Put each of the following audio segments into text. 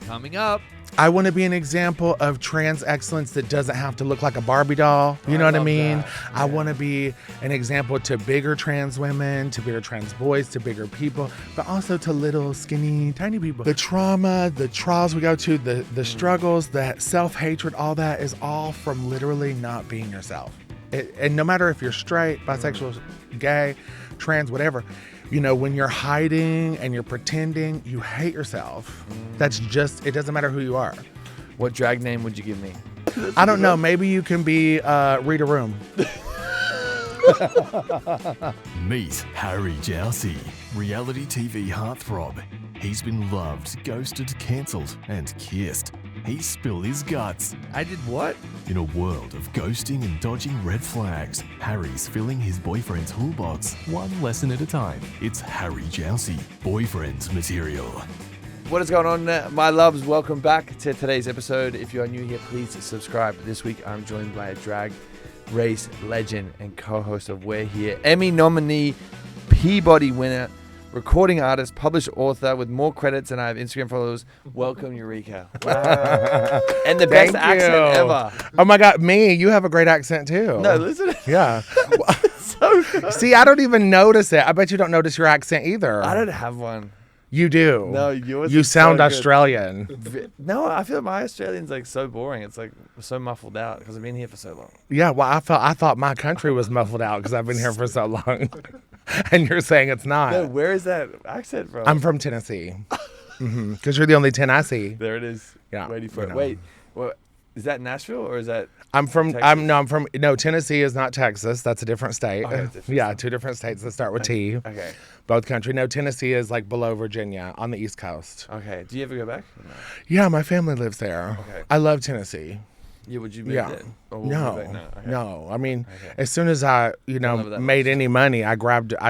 Coming up. I want to be an example of trans excellence that doesn't have to look like a Barbie doll. You know what I mean? That. Yeah. I want to be an example to bigger trans women, to bigger trans boys, to bigger people, but also to little, skinny, tiny people. The trauma, the trials we go to, the struggles, the self-hatred, all that is all from literally not being yourself. And no matter if you're straight, bisexual, gay, trans, whatever, you know, when you're hiding and you're pretending, you hate yourself. That's just, it doesn't matter who you are. What drag name would you give me? I don't know. Maybe you can be Read a Room. Meet Harry Jowsey, reality TV heartthrob. He's been loved, ghosted, cancelled, and kissed. He spilled his guts. I did what? In a world of ghosting and dodging red flags, Harry's filling his boyfriend's toolbox one lesson at a time. It's Harry Jowsey, boyfriend material. What is going on, my loves? Welcome back to today's episode. If you are new here, please subscribe. This week, I'm joined by a drag race legend and co-host of We're Here, Emmy nominee, Peabody winner, recording artist, published author with more credits than I have Instagram followers. Welcome, Eureka. Wow. And the best accent ever. Oh my God, me, you have a great accent too. No, listen. Yeah. So good. See, I don't even notice it. I bet you don't notice your accent either. I don't have one. You do. No, yours You is sound so good. Australian. No, I feel like my Australian's like so boring. It's like so muffled out because I've been here for so long. Yeah, well, I thought my country was muffled out because I've been here for so long. And you're saying it's not. No, where is that accent from? I'm from Tennessee. Because you're the only 10 I see. There it is. Yeah, Waiting for you it. know. Wait, what? Is that Nashville or is that? No, Tennessee is not Texas. That's a different state. Okay, different Yeah, state. two different states that start with T. Okay. Both country. No, Tennessee is like below Virginia on the East Coast. Okay. Do you ever go back? No. Yeah, my family lives there. Okay. I love Tennessee. Yeah. Would you move Yeah. there? Or will you No, move back? No. Okay. no. I mean, Okay. as soon as I, love that made any money, I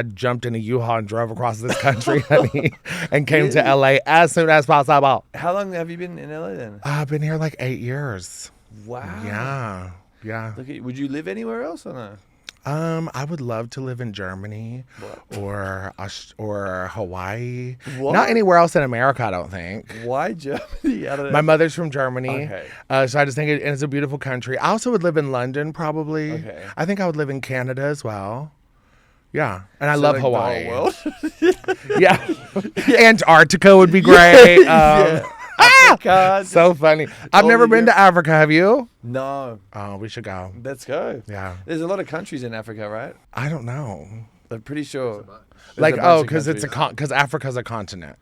jumped in a U-Haul and drove across this country, honey, and came to LA as soon as possible. How long have you been in LA then? I've been here like 8 years. Wow. Yeah. Look at you. Would you live anywhere else or no? I would love to live in Germany or Hawaii. What? Not anywhere else in America, I don't think. Why Germany? Out of My mother's from Germany, Okay. so I just think it's a beautiful country. I also would live in London, probably. Okay. I think I would live in Canada as well. Yeah, and I So, love like, the whole Hawaii. world? Yeah, Antarctica would be great. Yeah. Africa. So funny. I've all never the been to Africa. Have you? No. Oh, we should go. Let's go. Yeah. There's a lot of countries in Africa, right? I don't know. I'm pretty sure. Like, because because Africa's a continent.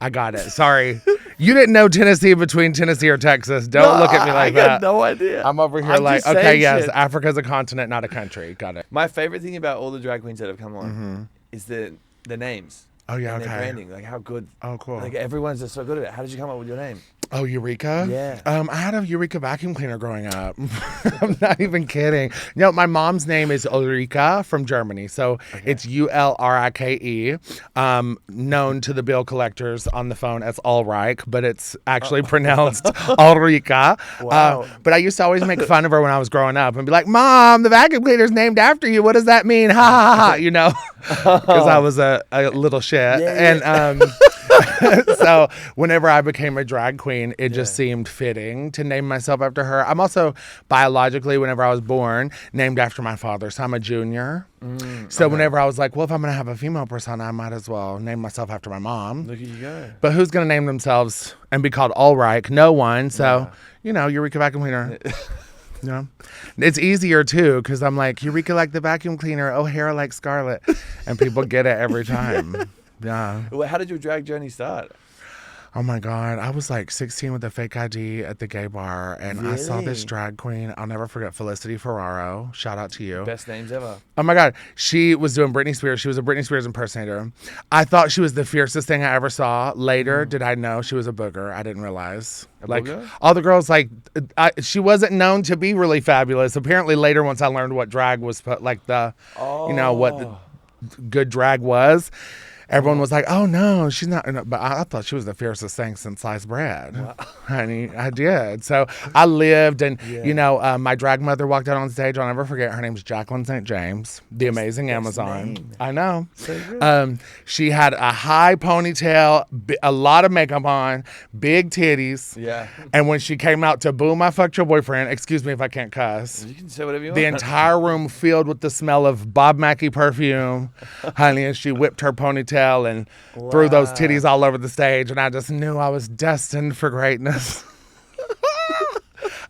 I got it. Sorry. You didn't know Tennessee between Tennessee or Texas. Don't look at me like I that. got no idea. I'm over here I'm like, just okay, saying yes, shit. Africa's a continent, not a country. Got it. My favorite thing about all the drag queens that have come on is the names. Oh, yeah, and okay. their branding. Like how good. Oh, cool. Like everyone's just so good at it. How did you come up with your name? Oh, Eureka? Yeah. I had a Eureka vacuum cleaner growing up. I'm not even kidding. No, my mom's name is Eureka from Germany. So it's Ulrike, known to the bill collectors on the phone as Ulrike, but it's actually pronounced Ulrika. Wow. But I used to always make fun of her when I was growing up and be like, Mom, the vacuum cleaner's named after you. What does that mean? Ha ha ha, you know, because I was a little shit. Yeah, And so whenever I became a drag queen, it just seemed fitting to name myself after her. I'm also biologically, whenever I was born, named after my father. So I'm a junior. So whenever I was like, well, if I'm going to have a female persona, I might as well name myself after my mom. Look at you go. But who's going to name themselves and be called Ulrike? No one. So, Eureka Vacuum Cleaner. It's easier too, because I'm like, Eureka like the vacuum cleaner, O'Hara like Scarlet. And people get it every time. Yeah. Well, how did your drag journey start? Oh my God. I was like 16 with a fake ID at the gay bar, and I saw this Really? drag queen. I'll never forget Felicity Ferraro. Shout out to you. Best names ever. Oh my God. She was doing Britney Spears. She was a Britney Spears impersonator. I thought she was the fiercest thing I ever saw. Later, did I know she was a booger? I didn't realize. Like booger? all the girls, like, she wasn't known to be really fabulous. Apparently later, once I learned what drag was, like the, what the good drag was. Everyone was like, "Oh no, she's not." But I thought she was the fiercest thing since sliced bread, honey. I did. So I lived, and my drag mother walked out on stage. I'll never forget. Her name's Jacqueline St. James, the amazing Amazon. Name. I know. So good. She had a high ponytail, a lot of makeup on, big titties. Yeah. And when she came out to "Boom, I fucked your boyfriend," excuse me if I can't cuss. You can say whatever you want. The entire room filled with the smell of Bob Mackie perfume, honey, and she whipped her ponytail and threw those titties all over the stage, and I just knew I was destined for greatness.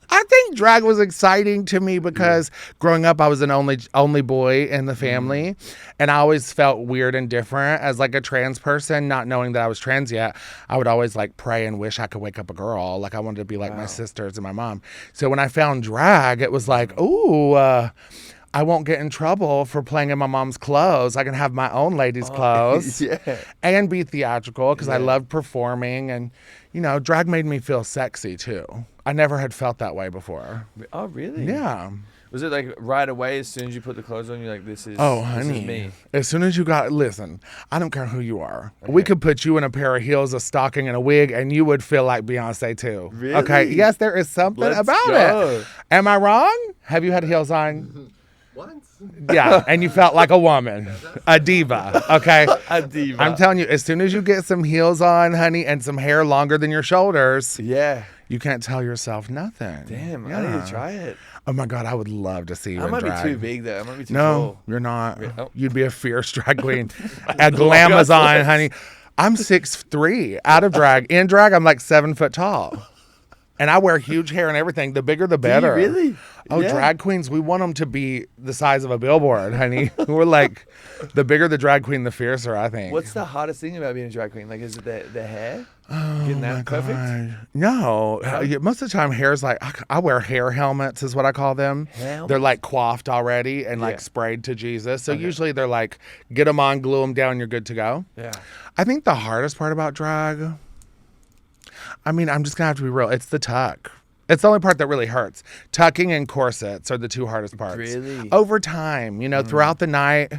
I think drag was exciting to me because growing up I was an only boy in the family, and I always felt weird and different as like a trans person, not knowing that I was trans yet. I would always like pray and wish I could wake up a girl. Like I wanted to be like my sisters and my mom. So when I found drag, it was like, ooh, I won't get in trouble for playing in my mom's clothes. I can have my own ladies' clothes and be theatrical because I loved performing. And, drag made me feel sexy, too. I never had felt that way before. Oh, really? Yeah. Was it like right away as soon as you put the clothes on, you're like, this is honey. This is me? As soon as you listen, I don't care who you are. Okay. We could put you in a pair of heels, a stocking, and a wig, and you would feel like Beyonce, too. Really? Okay. Yes, there is something about it. Am I wrong? Have you had heels on? Once. Yeah, and you felt like a woman, a diva, okay? A diva. I'm telling you, as soon as you get some heels on, honey, and some hair longer than your shoulders, you can't tell yourself nothing. Damn, I need to try it. Oh my God, I would love to see you I in might drag. be too big though. I might be too tall. No, you're not. Oh. You'd be a fierce drag queen. A glamazon, honey. I'm 6'3" out of drag. In drag, I'm like 7 foot tall. And I wear huge hair and everything. The bigger, the better. Do you really? Oh, drag queens, we want them to be the size of a billboard, honey. We're like, the bigger the drag queen, the fiercer, I think. What's the hardest thing about being a drag queen? Like, is it the hair? Getting that perfect? God. No. Most of the time, hair's like, I wear hair helmets is what I call them. Helmets? They're like coiffed already and like sprayed to Jesus. So usually they're like, get them on, glue them down, you're good to go. Yeah. I think the hardest part about drag, I mean, I'm just going to have to be real. It's the tuck. It's the only part that really hurts. Tucking and corsets are the two hardest parts. Really? Over time, throughout the night,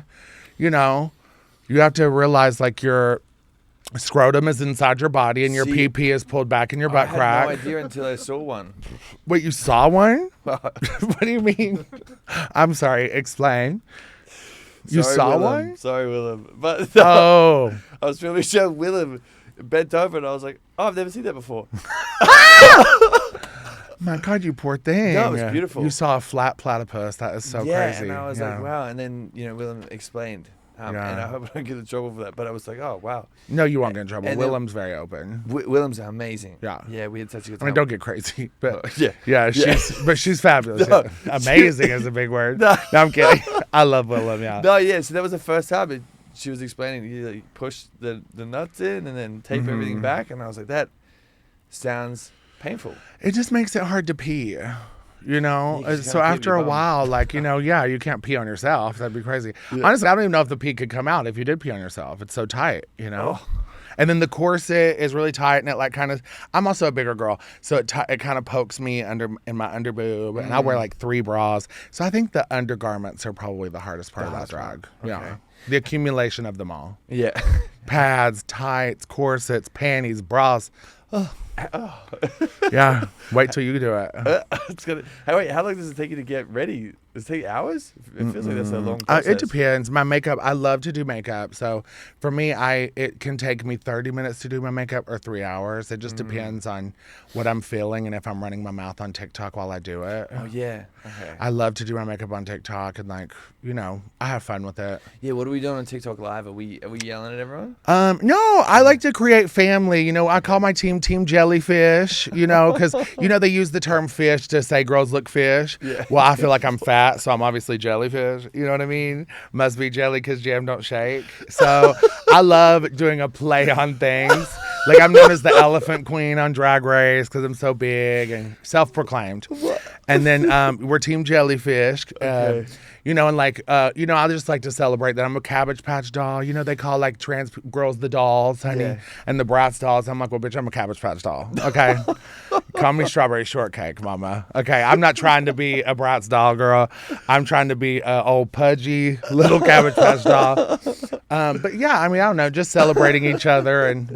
you have to realize like your scrotum is inside your body and your PP is pulled back in your butt crack. I had no idea until I saw one. Wait, you saw one? What do you mean? I'm sorry, explain. You saw one? Sorry, Willem. But I was filming a show. Willem bent over and I was like, oh, I've never seen that before. My God, you poor thing. No, it was beautiful. You saw a flat platypus. That is so crazy. Yeah, and I was like, wow. And then, Willem explained. And I hope I don't get in trouble for that. But I was like, oh, wow. No, you won't get in trouble. And Willem's very open. Willem's amazing. Yeah. Yeah, we had such a good I time. mean, don't get crazy. But yeah. she's fabulous. No. Amazing is a big word. No, I'm kidding. I love Willem, yeah. No, yeah. So that was the first time she was explaining. You like, push the nuts in and then tape everything back. And I was like, that sounds painful. It just makes it hard to pee. Yeah, so after a while, like, you can't pee on yourself. That'd be crazy. Yeah. Honestly, I don't even know if the pee could come out if you did pee on yourself. It's so tight, Oh. And then the corset is really tight, and it like kind of. I'm also a bigger girl, so it kind of pokes me in my underboob, and I wear like 3 bras. So I think the undergarments are probably the hardest part about drag. Okay. Yeah, the accumulation of them all. Yeah, pads, tights, corsets, panties, bras. Yeah, wait till you do it. How long does it take you to get ready? Does it take hours? It feels like that's a long process. It depends. My makeup, I love to do makeup. So for me, it can take me 30 minutes to do my makeup or 3 hours. It just depends on what I'm feeling and if I'm running my mouth on TikTok while I do it. Oh, yeah. Okay. I love to do my makeup on TikTok and I have fun with it. Yeah, what are we doing on TikTok Live? Are we yelling at everyone? No, I like to create family. I call my team Jellyfish, because, they use the term fish to say girls look fish. Yeah. Well, I feel like I'm fat, so I'm obviously jellyfish. You know what I mean? Must be jelly because jam don't shake. So I love doing a play on things. Like I'm known as the elephant queen on Drag Race because I'm so big and self-proclaimed. And then we're Team Jellyfish. Okay. I just like to celebrate that I'm a Cabbage Patch doll. They call like trans girls the dolls, honey, and the Bratz dolls. I'm like, well, bitch, I'm a Cabbage Patch doll. Okay. Call me Strawberry Shortcake, mama. Okay. I'm not trying to be a Bratz doll, girl. I'm trying to be an old pudgy little Cabbage Patch doll. But yeah, I mean, I don't know, just celebrating each other, and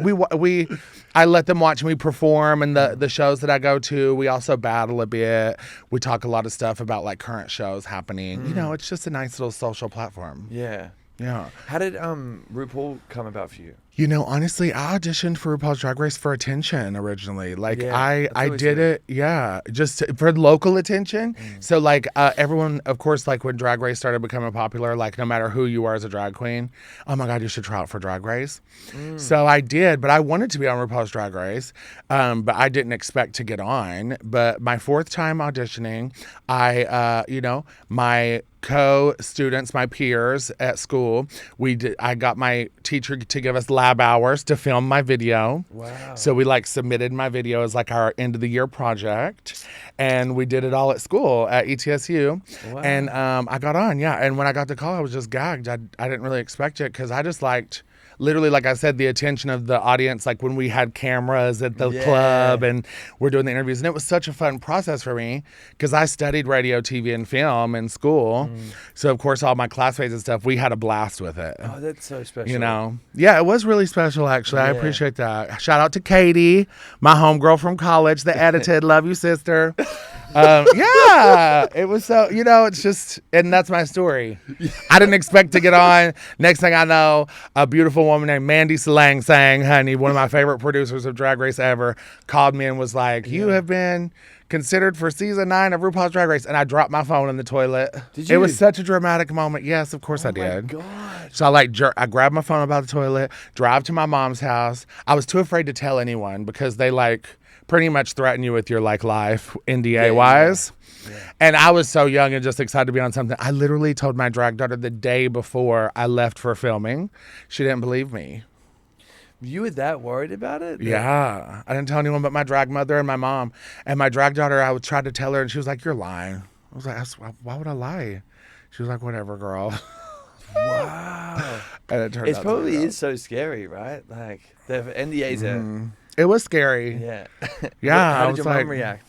I let them watch me perform, and the shows that I go to, we also battle a bit. We talk a lot of stuff about like current shows happening. You know, it's just a nice little social platform. Yeah. Yeah. How did RuPaul come about for you? You know, honestly, I auditioned for RuPaul's Drag Race for attention originally. Like, Yeah, I did it, just for local attention. So, like, everyone, of course, like, when Drag Race started becoming popular, like, no matter who you are as a drag queen, oh my God, you should try out for Drag Race. So I did, but I wanted to be on RuPaul's Drag Race, but I didn't expect to get on. But my fourth time auditioning, my co-students, my peers at school, I got my teacher to give us lab hours to film my video. Wow. So we like submitted my video as like our end of the year project, and we did it all at school at ETSU. Wow. And I got on, and when I got to call, I was just gagged. I didn't really expect it because I just liked, literally, like I said, the attention of the audience, like when we had cameras at the club and we're doing the interviews. And it was such a fun process for me because I studied radio, TV, and film in school. So, of course, all my classmates and stuff, we had a blast with it. Oh, that's so special. You know? Yeah, it was really special, actually. I appreciate that. Shout out to Katie, my homegirl from college, the edited. Love you, sister. It was so, it's just, and that's my story. I didn't expect to get on. Next thing I know, a beautiful woman named Mandy Salang sang, honey, one of my favorite producers of Drag Race ever, called me and was like, you have been considered for season 9 of RuPaul's Drag Race. And I dropped my phone in the toilet. Did you? It was such a dramatic moment. Yes, of course I did. Oh my God. So I grabbed my phone out of the toilet, drive to my mom's house. I was too afraid to tell anyone because they pretty much threaten you with your life NDA wise. Yeah. And I was so young and just excited to be on something. I literally told my drag daughter the day before I left for filming. She didn't believe me. You were that worried about it? Yeah. I didn't tell anyone but my drag mother and my mom. And my drag daughter, I would try to tell her, and she was like, you're lying. I was like, why would I lie? She was like, whatever, girl. Wow. And it turned out probably is so scary, right? Like, the NDAs are... It was scary. Yeah. Yeah. How did your mom react?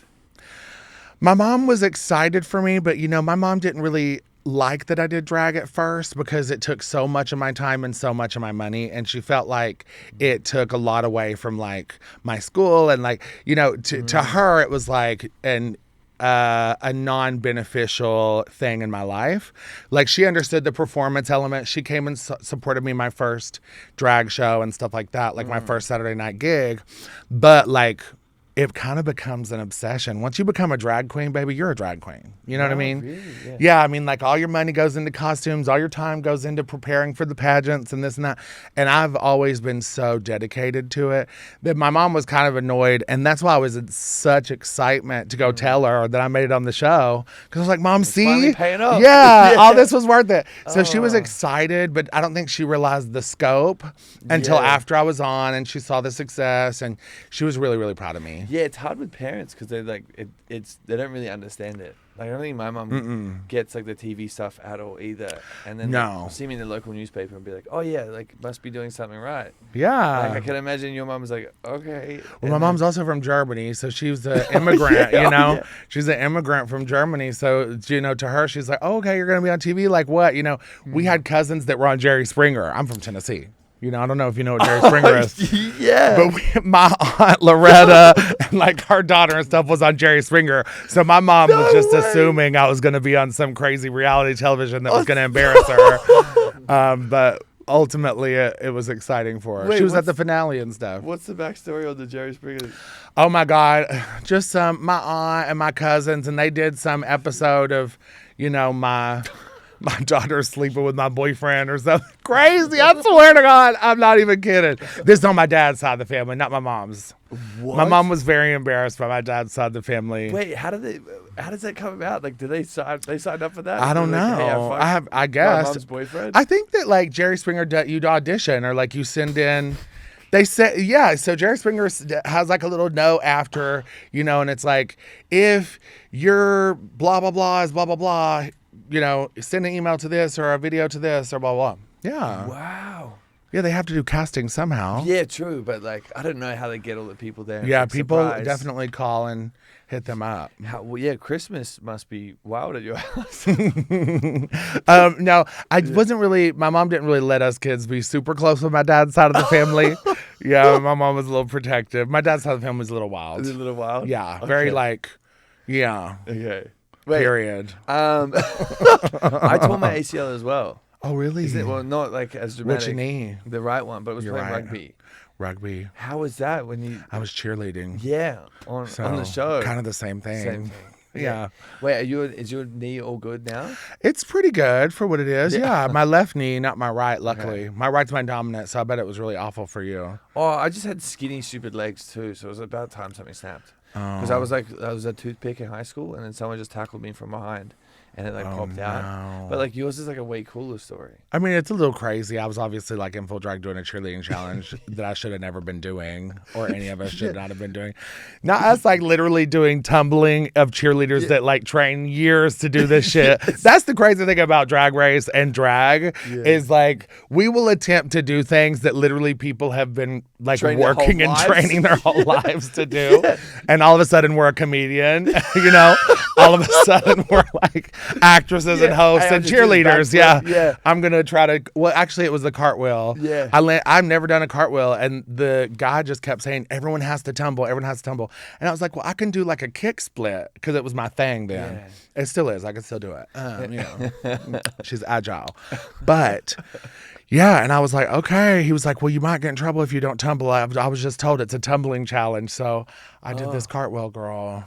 My mom was excited for me, but, my mom didn't really like that I did drag at first because it took so much of my time and so much of my money, and she felt like it took a lot away from like my school and to her it was like a non-beneficial thing in my life. Like, she understood the performance element. She came and supported me my first drag show and stuff like that, like my first Saturday night gig, but like it kind of becomes an obsession. Once you become a drag queen, baby, you're a drag queen. You know what I mean? Really? Yeah, I mean, like, all your money goes into costumes, all your time goes into preparing for the pageants and this and that. And I've always been so dedicated to it that my mom was kind of annoyed. And that's why I was in such excitement to go tell her that I made it on the show. Because I was like, Mom, see? Finally paying off. Yeah, all this was worth it. So she was excited, but I don't think she realized the scope until after I was on and she saw the success. And she was really, really proud of me. Yeah, it's hard with parents because they they don't really understand it. Like, I don't think my mom gets like the TV stuff at all either. And then they'll see me in the local newspaper and be like, oh yeah, like must be doing something right. Yeah. Like, I can imagine your mom was like, okay. Well, my mom's also from Germany, so she was an immigrant, She's an immigrant from Germany. So, to her, she's like, oh, okay, you're going to be on TV? Like what? We had cousins that were on Jerry Springer. I'm from Tennessee. I don't know if you know what Jerry Springer is. Yeah. But my aunt Loretta and like her daughter and stuff was on Jerry Springer. So my mom was just assuming I was going to be on some crazy reality television that was going to embarrass her. But ultimately it was exciting for her. Wait, she was at the finale and stuff. What's the backstory on the Jerry Springer? Oh my God. Just my aunt and my cousins, and they did some episode of, my daughter's sleeping with my boyfriend or something crazy. I swear to God, I'm not even kidding. This is on my dad's side of the family, not my mom's. What? My mom was very embarrassed by my dad's side of the family. Wait, how does that come about? Like, did they sign up for that? I don't know. Like, hey, I guess. My mom's boyfriend? I think that like Jerry Springer, you'd audition or like you send in. They say, so Jerry Springer has like a little note after, and it's like, if your blah, blah, blah is blah, blah, blah, send an email to this or a video to this or blah, blah. Yeah. Wow. Yeah, they have to do casting somehow. Yeah, true. But like, I don't know how they get all the people there. Yeah, I'm people surprised. definitely call and hit them up. Well, yeah, Christmas must be wild at your house. No, I wasn't really. My mom didn't really let us kids be super close with my dad's side of the family. Yeah, my mom was a little protective. My dad's side of the family was a little wild. Is it a little wild? Yeah, Okay. very like, yeah. Okay. Wait. Period. I tore my ACL as well. Oh, really? Is it, well, not like as dramatic. What's your knee? The right one, but it was You're playing right. rugby. Rugby. How was that when you? I was cheerleading. Yeah, on the show. Kind of the same thing. Same thing. Yeah. Wait, is your knee all good now? It's pretty good for what it is. Yeah. Yeah. My left knee, not my right, luckily. My right's my dominant, so I bet it was really awful for you. Oh, I just had skinny, stupid legs too, so it was about time something snapped. Because I was a toothpick in high school, and then someone just tackled me from behind. And it popped out. No. But like yours is like a way cooler story. I mean, it's a little crazy. I was obviously like in full drag doing a cheerleading challenge that I should have never been doing, or any of us should not have been doing. Not us like literally doing tumbling of cheerleaders that like train years to do this shit. That's the crazy thing about Drag Race and drag is like we will attempt to do things that literally people have been like working and training their whole lives to do. And all of a sudden we're a comedian, you know? All of a sudden we're like actresses and hosts and cheerleaders. Yeah. I'm going to try to, well, actually it was the cartwheel. Yeah. I've never done a cartwheel. And the guy just kept saying, everyone has to tumble. Everyone has to tumble. And I was like, well, I can do like a kick split because it was my thing then. Yeah. It still is. I can still do it. You know, she's agile. But yeah. And I was like, okay. He was like, well, you might get in trouble if you don't tumble. I was just told it's a tumbling challenge. So I did this cartwheel, girl.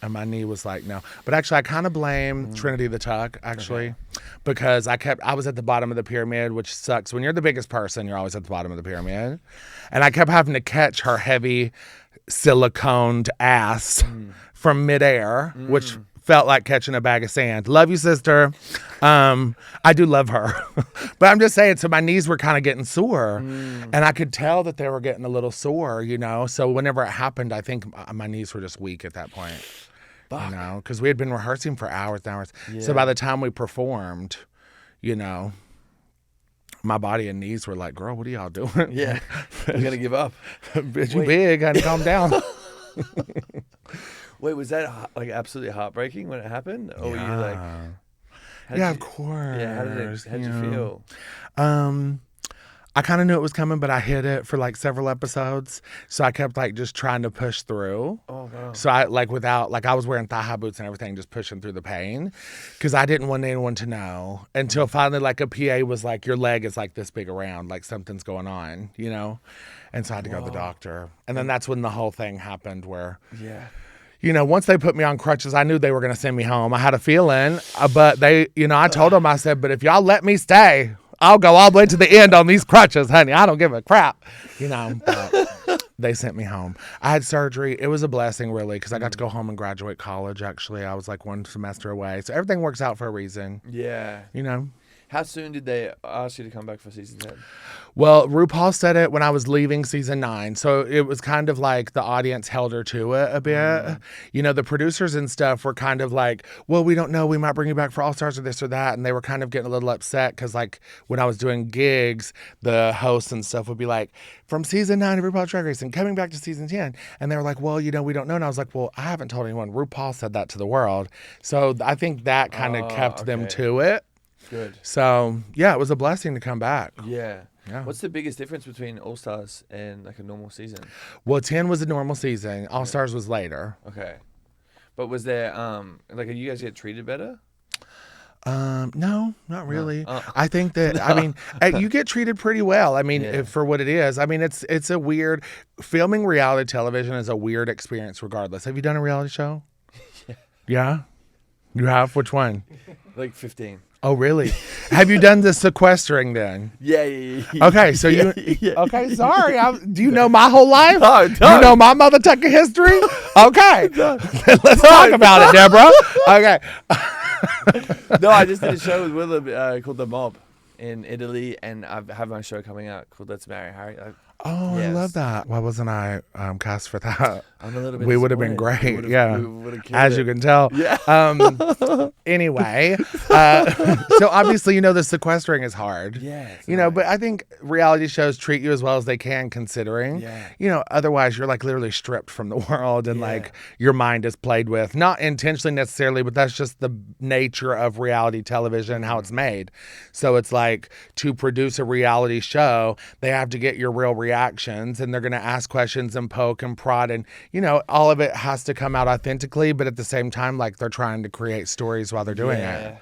And my knee was like, no. But actually, I kind of blame Trinity the Tuck, actually, because I was at the bottom of the pyramid, which sucks. When you're the biggest person, you're always at the bottom of the pyramid. And I kept having to catch her heavy siliconed ass from midair, which felt like catching a bag of sand. Love you, sister. I do love her. But I'm just saying, so my knees were kind of getting sore. And I could tell that they were getting a little sore, you know? So whenever it happened, I think my knees were just weak at that point. Fuck. You know, because we had been rehearsing for hours and hours. Yeah. So by the time we performed, you know, my body and knees were like, girl, what are y'all doing? Yeah. You're going to give up. Bitch, you big. I had to calm down. Wait, was that like absolutely heartbreaking when it happened? Or were you like... Of course. Yeah, how'd you feel? I kind of knew it was coming, but I hid it for like several episodes. So I kept like just trying to push through. Oh, wow. So I I was wearing thigh-high boots and everything, just pushing through the pain because I didn't want anyone to know until finally like a PA was like, your leg is like this big around, like something's going on, you know? And so I had to go to the doctor. And then that's when the whole thing happened where... Yeah. You know, once they put me on crutches, I knew they were going to send me home. I had a feeling, but they, you know, I told them, I said, but if y'all let me stay, I'll go all the way to the end on these crutches, honey. I don't give a crap, you know. But they sent me home. I had surgery. It was a blessing, really, because I got to go home and graduate college, actually. I was like one semester away. So everything works out for a reason. Yeah. You know. How soon did they ask you to come back for season 10? Well, RuPaul said it when I was leaving season 9. So it was kind of like the audience held her to it a bit. You know, the producers and stuff were kind of like, well, we don't know. We might bring you back for All Stars or this or that. And they were kind of getting a little upset because like when I was doing gigs, the hosts and stuff would be like, from season 9 of RuPaul's Drag Race and coming back to season 10. And they were like, well, you know, we don't know. And I was like, well, I haven't told anyone. RuPaul said that to the world. So I think that kind of kept them to it. Good. So, yeah, it was a blessing to come back. Yeah. Yeah. What's the biggest difference between All Stars and like a normal season? Well, 10 was a normal season. All Stars was later. Okay. But was there, like, you guys get treated better? No, not really. No. I think that, I mean, you get treated pretty well. I mean, for what it is. I mean, it's a weird, filming reality television is a weird experience regardless. Have you done a reality show? Yeah? You have? Which one? Like 15. Oh, really? Have you done the Sequestering then? Yeah. Okay, so you... Okay, sorry. Do you know my whole life? No, do you know my mother tucker history? Okay. Let's talk about it, Deborah. Okay. No, I just did a show with Willem called The Mob in Italy, and I have my show coming out called Let's Marry Harry. Oh, I Yes. love that. Why wasn't I cast for that? I'm a little bit We would have been disappointed. great. We Yeah. would've killed As it. you can tell. Yeah. Anyway, so obviously, the sequestering is hard. Yeah. it's But annoying. I think reality shows treat you as well as they can, considering, Yeah. otherwise you're like literally stripped from the world and Yeah. like your mind is played with, not intentionally necessarily, but that's just the nature of reality television and how it's made. So it's like, to produce a reality show, they have to get your real reactions, and they're going to ask questions and poke and prod, and all of it has to come out authentically, but at the same time, like, they're trying to create stories while they're doing it.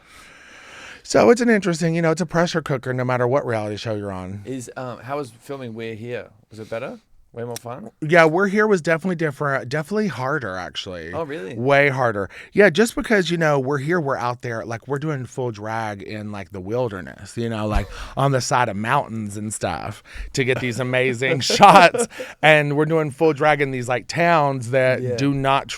So it's an interesting, it's a pressure cooker no matter what reality show you're on. How was filming We're Here? Was it better? Way more fun? Yeah, We're Here was definitely different, definitely harder, actually. Oh, really? Way harder. Yeah, just because, We're Here, we're out there, like, we're doing full drag in, like, the wilderness, like, on the side of mountains and stuff to get these amazing shots. And we're doing full drag in these, like, towns that do not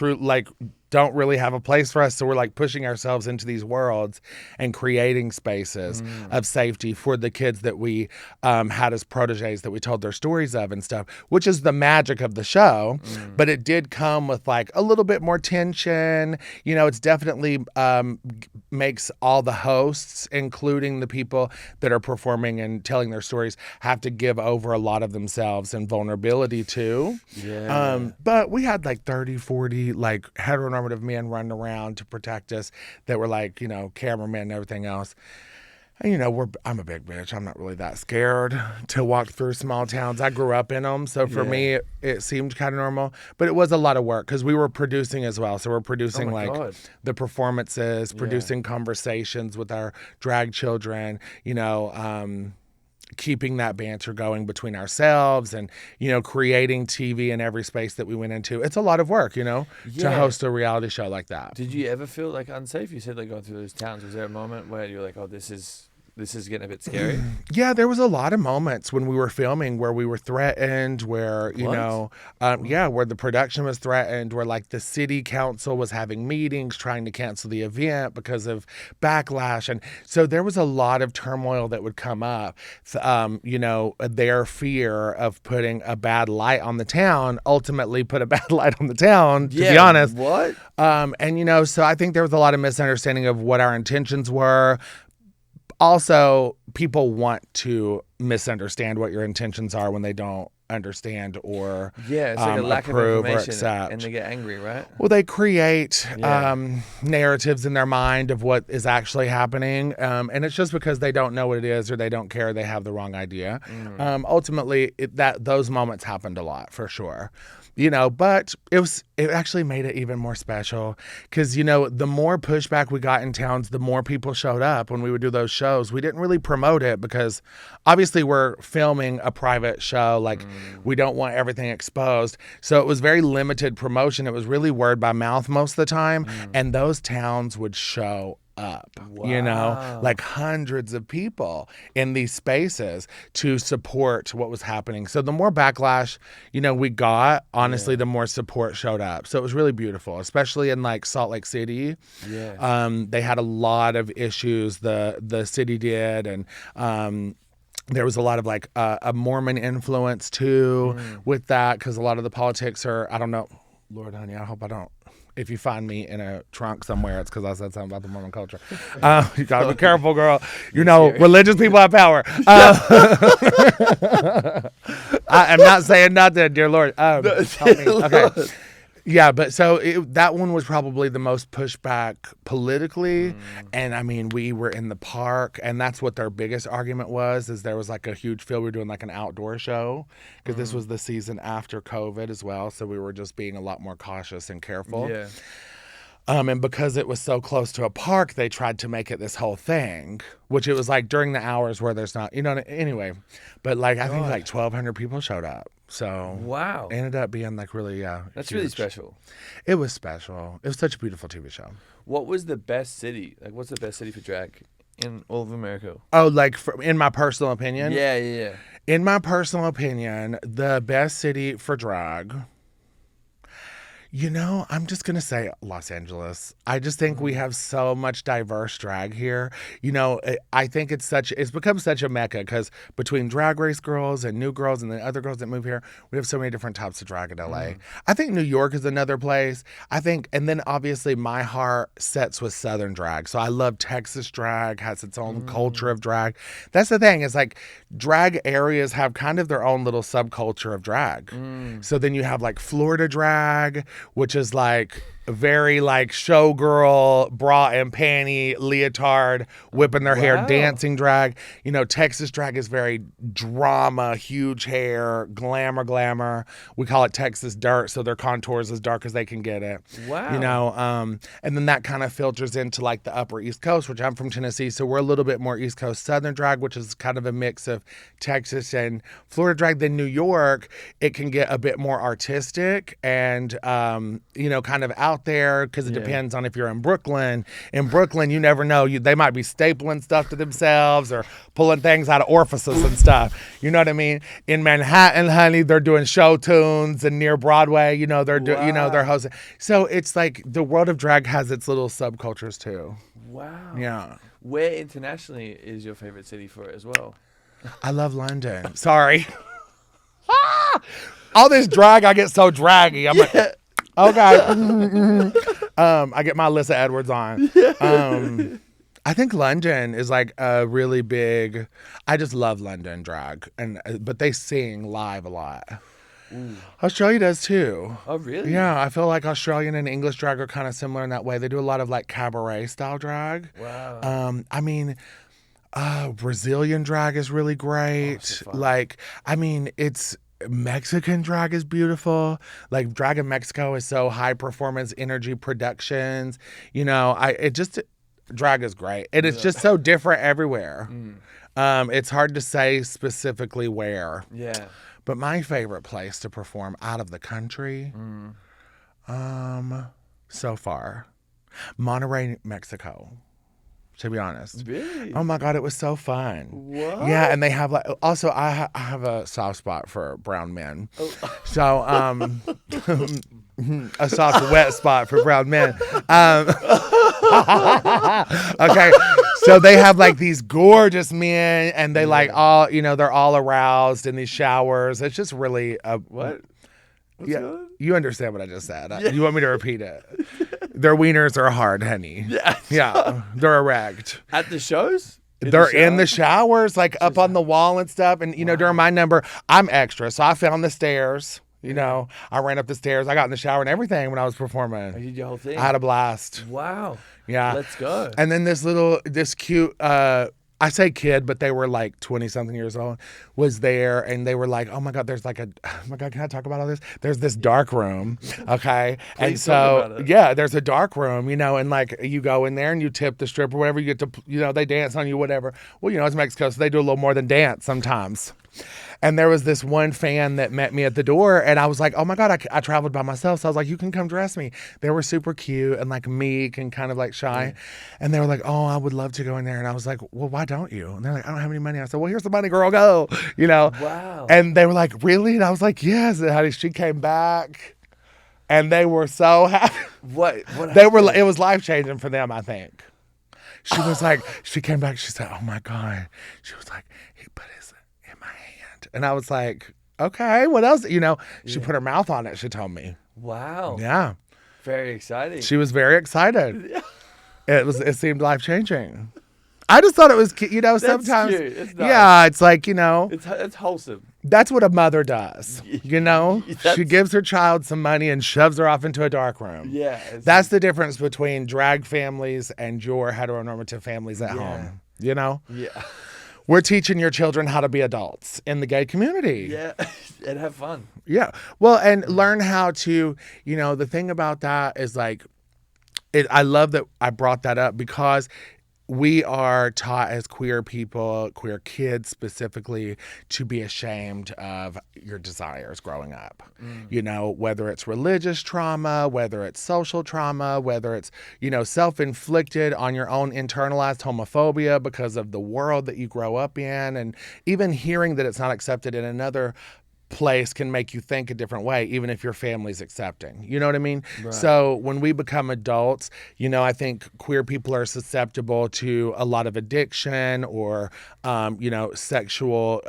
don't really have a place for us. So we're like pushing ourselves into these worlds and creating spaces of safety for the kids that we had as proteges that we told their stories of and stuff, which is the magic of the show. But it did come with like a little bit more tension. It's definitely makes all the hosts, including the people that are performing and telling their stories, have to give over a lot of themselves and vulnerability too. But we had like 30, 40 like heteronormative men running around to protect us that were like, cameramen and everything else. And, I'm a big bitch. I'm not really that scared to walk through small towns. I grew up in them. So for me, it seemed kind of normal. But it was a lot of work because we were producing as well. So we're producing the performances, producing conversations with our drag children, keeping that banter going between ourselves and, creating TV in every space that we went into. It's a lot of work, to host a reality show like that. Did you ever feel like unsafe? You said like going through those towns. Was there a moment where you're like, oh, this is getting a bit scary? Yeah, there was a lot of moments when we were filming where we were threatened, where, where the production was threatened, where like the city council was having meetings trying to cancel the event because of backlash. And so there was a lot of turmoil that would come up. Their fear of putting a bad light on the town ultimately put a bad light on the town, to be honest. What? So I think there was a lot of misunderstanding of what our intentions were. Also, people want to misunderstand what your intentions are when they don't understand or it's like a lack of approve or information, accept. and they get angry, right? Well, they create narratives in their mind of what is actually happening, and it's just because they don't know what it is or they don't care. They have the wrong idea. Ultimately, those moments happened a lot for sure. But it actually made it even more special because, the more pushback we got in towns, the more people showed up when we would do those shows. We didn't really promote it because obviously we're filming a private show. Like we don't want everything exposed. So it was very limited promotion. It was really word by mouth most of the time. And those towns would show up, like hundreds of people in these spaces to support what was happening. So the more backlash, we got, honestly, the more support showed up. So it was really beautiful, especially in like Salt Lake City. They had a lot of issues, the city did, and there was a lot of like a Mormon influence too with that, because a lot of the politics are, I don't know, Lord, honey, I hope I don't. If you find me in a trunk somewhere, it's because I said something about the Mormon culture. You gotta be careful, girl. Religious people have power. I am not saying nothing, dear Lord. Help me. Okay. Yeah, but so that one was probably the most pushback politically. And I mean, we were in the park, and that's what their biggest argument was, is there was like a huge field. We were doing like an outdoor show because this was the season after COVID as well. So we were just being a lot more cautious and careful. And because it was so close to a park, they tried to make it this whole thing, which it was like during the hours where there's not, anyway. But like, I think like 1,200 people showed up. So wow, it ended up being like really, that's huge. really special. It was special. It was such a beautiful TV show. What was the best city? Like, what's the best city for drag in all of America? Oh, like in my personal opinion? Yeah. In my personal opinion, the best city for drag, I'm just going to say Los Angeles. I just think we have so much diverse drag here. I think it's become such a mecca because between Drag Race girls and new girls and the other girls that move here, we have so many different types of drag in LA. I think New York is another place. And then obviously my heart sets with Southern drag. So I love Texas drag, has its own culture of drag. That's the thing. It's like drag areas have kind of their own little subculture of drag. So then you have like Florida drag, which is like very like showgirl, bra and panty, leotard, whipping their hair, dancing drag. Texas drag is very drama, huge hair, glamour. We call it Texas dirt, so their contours as dark as they can get it. Wow. And then that kind of filters into like the upper East Coast, which I'm from Tennessee, so we're a little bit more East Coast Southern drag, which is kind of a mix of Texas and Florida drag. Then New York, it can get a bit more artistic and kind of out there because it depends on if you're in Brooklyn. In Brooklyn, you never know. They might be stapling stuff to themselves or pulling things out of orifices and stuff. You know what I mean? In Manhattan, honey, they're doing show tunes, and near Broadway, they're they're hosting. So it's like the world of drag has its little subcultures too. Wow. Yeah. Where internationally is your favorite city for it as well? I love London. Sorry. All this drag, I get so draggy. I'm like, okay. I get my Alyssa Edwards on. I think London is like a really big. I just love London drag, but they sing live a lot. Ooh. Australia does too. Oh, really? Yeah, I feel like Australian and English drag are kind of similar in that way. They do a lot of like cabaret style drag. Wow. Brazilian drag is really great. So fun. It's Mexican drag is beautiful. Like drag in Mexico is so high performance energy productions. Drag is great. It is just so different everywhere. It's hard to say specifically where. Yeah. But my favorite place to perform out of the country, so far, Monterrey, Mexico. To be honest. Really? Oh my God, it was so fun. What? Yeah, and they have like, also I have a soft spot for brown men. Oh. So, a soft, wet spot for brown men. Okay, so they have like these gorgeous men, and they like all, they're all aroused in these showers. It's just really What? What's yeah, going on? you understand what I just said. You want me to repeat it? Their wieners are hard, honey. Yeah, they're erect. At the shows? They're in the showers, like up on the wall and stuff. And, during my number, I'm extra. So I found the stairs. I ran up the stairs. I got in the shower and everything when I was performing. You did your whole thing? I had a blast. Wow. Yeah. Let's go. And then this cute, I say kid, but they were like 20-something years old, was there, and they were like, oh my God, there's like oh my God, can I talk about all this? There's this dark room, okay? And so, yeah, there's a dark room, and like you go in there and you tip the stripper, whatever, you get to, they dance on you, whatever. Well, it's Mexico, so they do a little more than dance sometimes. And there was this one fan that met me at the door, and I was like, oh my God, I traveled by myself. So I was like, you can come dress me. They were super cute and like meek and kind of like shy. And they were like, oh, I would love to go in there. And I was like, well, why don't you? And they're like, I don't have any money. I said, well, here's the money, girl, go. Wow. And they were like, really? And I was like, yes. And honey, she came back, and they were so happy. What It was life-changing for them, I think. She was like, she came back, she said, oh my God. She was like, he put his in my hand. And I was like, okay, what else? She put her mouth on it, she told me. Wow. Yeah. Very exciting. She was very excited. It seemed life-changing. I just thought it was, That's sometimes. cute. It's nice. Yeah, it's like, It's wholesome. That's what a mother does. She gives her child some money and shoves her off into a dark room. Yeah. That's the difference between drag families and your heteronormative families at home. Yeah. We're teaching your children how to be adults in the gay community. Yeah. And have fun. Yeah. Well, and learn how to, the thing about that is like, I love that I brought that up because we are taught as queer people, queer kids specifically, to be ashamed of your desires growing up. Whether it's religious trauma, whether it's social trauma, whether it's, self-inflicted on your own internalized homophobia because of the world that you grow up in, and even hearing that it's not accepted in another place can make you think a different way, even if your family's accepting. You know what I mean? Right. So when we become adults, you know, I think queer people are susceptible to a lot of addiction or, you know, sexual,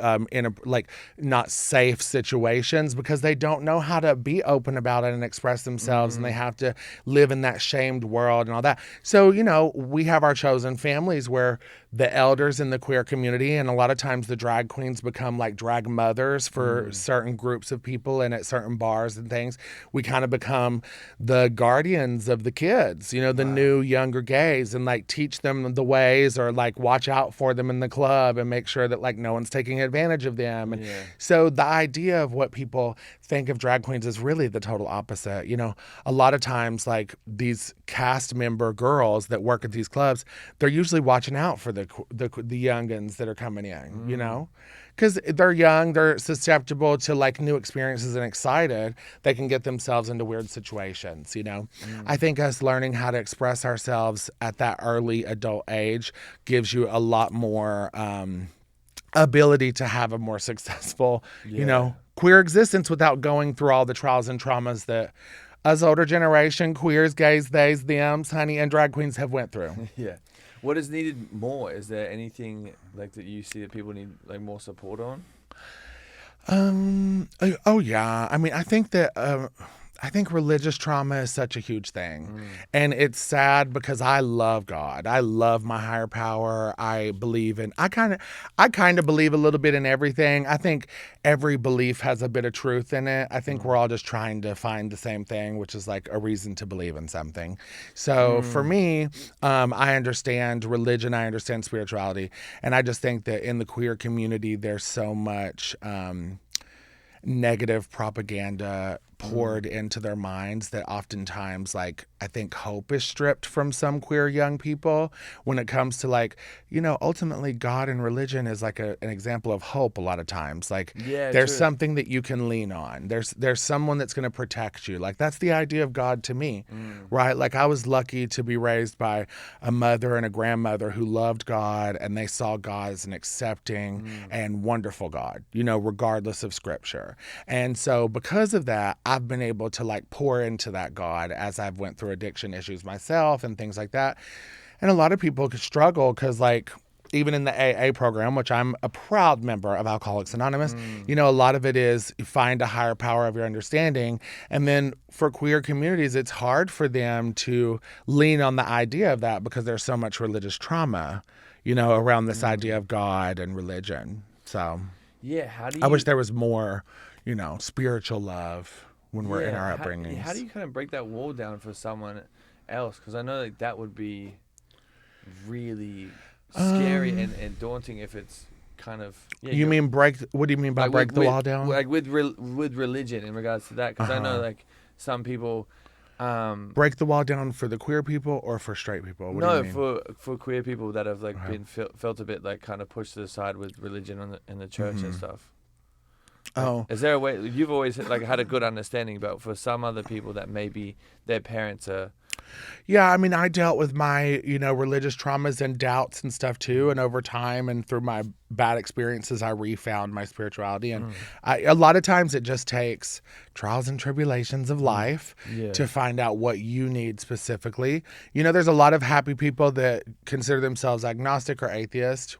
not safe situations because they don't know how to be open about it and express themselves, and they have to live in that shamed world and all that. So, you know, we have our chosen families where the elders in the queer community, and a lot of times the drag queens become like drag mothers for certain groups of people and at certain bars and things. We kind of become the guardians of the kids, you know, the new younger gays, and like teach them the ways or like watch out for them in the club and make sure that like no one's taking advantage of them. And so the idea of what people think of drag queens is really the total opposite. You know, a lot of times like these cast member girls that work at these clubs, they're usually watching out for the youngins that are coming in, you know, because they're young, they're susceptible to like new experiences and excited. They can get themselves into weird situations, you know. I think us learning how to express ourselves at that early adult age gives you a lot more ability to have a more successful, you know, queer existence without going through all the trials and traumas that us older generation, queers, gays, theys, thems, honey, and drag queens have went through. Yeah. What is needed more? Is there anything like that you see that people need like more support on? Oh yeah. I mean, I think that I think religious trauma is such a huge thing. And it's sad because I love God. I love my higher power. I kind of believe a little bit in everything. I think every belief has a bit of truth in it. I think we're all just trying to find the same thing, which is like a reason to believe in something. So for me, I understand religion, I understand spirituality. And I just think that in the queer community, there's so much negative propaganda poured into their minds that oftentimes, like, I think hope is stripped from some queer young people when it comes to, like, you know, ultimately God and religion is like an example of hope a lot of times. Like, there's something that you can lean on. There's someone that's going to protect you. Like, that's the idea of God to me, right? Like, I was lucky to be raised by a mother and a grandmother who loved God, and they saw God as an accepting and wonderful God, you know, regardless of scripture. And so because of that, I've been able to like pour into that God as I've went through addiction issues myself and things like that. And a lot of people could struggle because, like, even in the AA program, which I'm a proud member of Alcoholics Anonymous, you know, a lot of it is find a higher power of your understanding. And then for queer communities, it's hard for them to lean on the idea of that because there's so much religious trauma, you know, around this idea of God and religion. So yeah, how do you... I wish there was more, you know, spiritual love when we're in our upbringings. How do you kind of break that wall down for someone else? Because I know like that would be really scary and daunting if it's kind of... Yeah, you mean break... What do you mean by like break the wall down? Like with religion in regards to that. Because I know like some people... break the wall down for the queer people or for straight people? What do you mean? for queer people that have like been felt a bit like kind of pushed to the side with religion in the church and stuff. Oh, is there a way you've always like had a good understanding about for some other people that maybe their parents are? Yeah, I mean, I dealt with my, you know, religious traumas and doubts and stuff too, and over time and through my bad experiences, I refound my spirituality. And a lot of times it just takes trials and tribulations of life to find out what you need specifically. You know, there's a lot of happy people that consider themselves agnostic or atheist.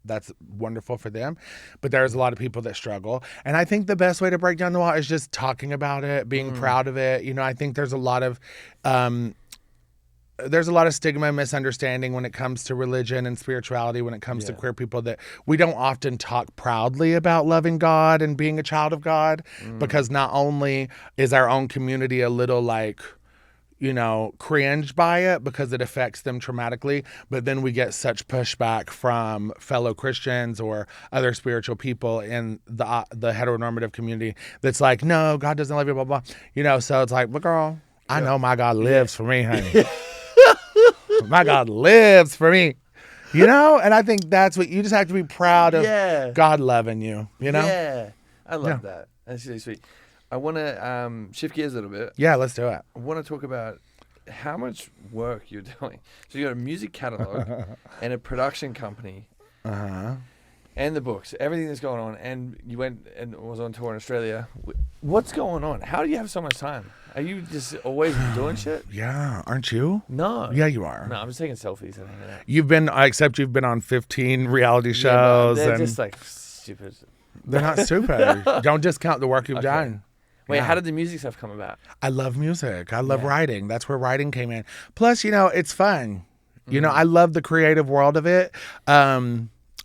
That's wonderful for them. But there's a lot of people that struggle. And I think the best way to break down the wall is just talking about it, being proud of it. You know, I think there's a lot of stigma and misunderstanding when it comes to religion and spirituality, when it comes to queer people, that we don't often talk proudly about loving God and being a child of God, because not only is our own community a little like, you know, cringe by it because it affects them traumatically, but then we get such pushback from fellow Christians or other spiritual people in the heteronormative community that's like, no, God doesn't love you, blah, blah. You know, so it's like, well, girl, I know my God lives for me, honey. My God lives for me. You know? And I think that's what you just have to be proud of, God loving you, you know? Yeah. I love that. That's really sweet. I want to shift gears a little bit. Yeah, let's do it. I want to talk about how much work you're doing. So you got a music catalog and a production company. and the books, everything that's going on, and you went and was on tour in Australia. What's going on? How do you have so much time? Are you just always doing shit? Yeah, aren't you? No. Yeah, you are. No, I'm just taking selfies and hanging out. You've been on 15 reality Yeah, but shows. they're and just like stupid. they're not stupid. Don't discount the work you've Okay. done. Wait, Yeah. how did the music stuff come about? I love music. I love Yeah. writing. That's where writing came in. Plus, it's fun. I love the creative world of it.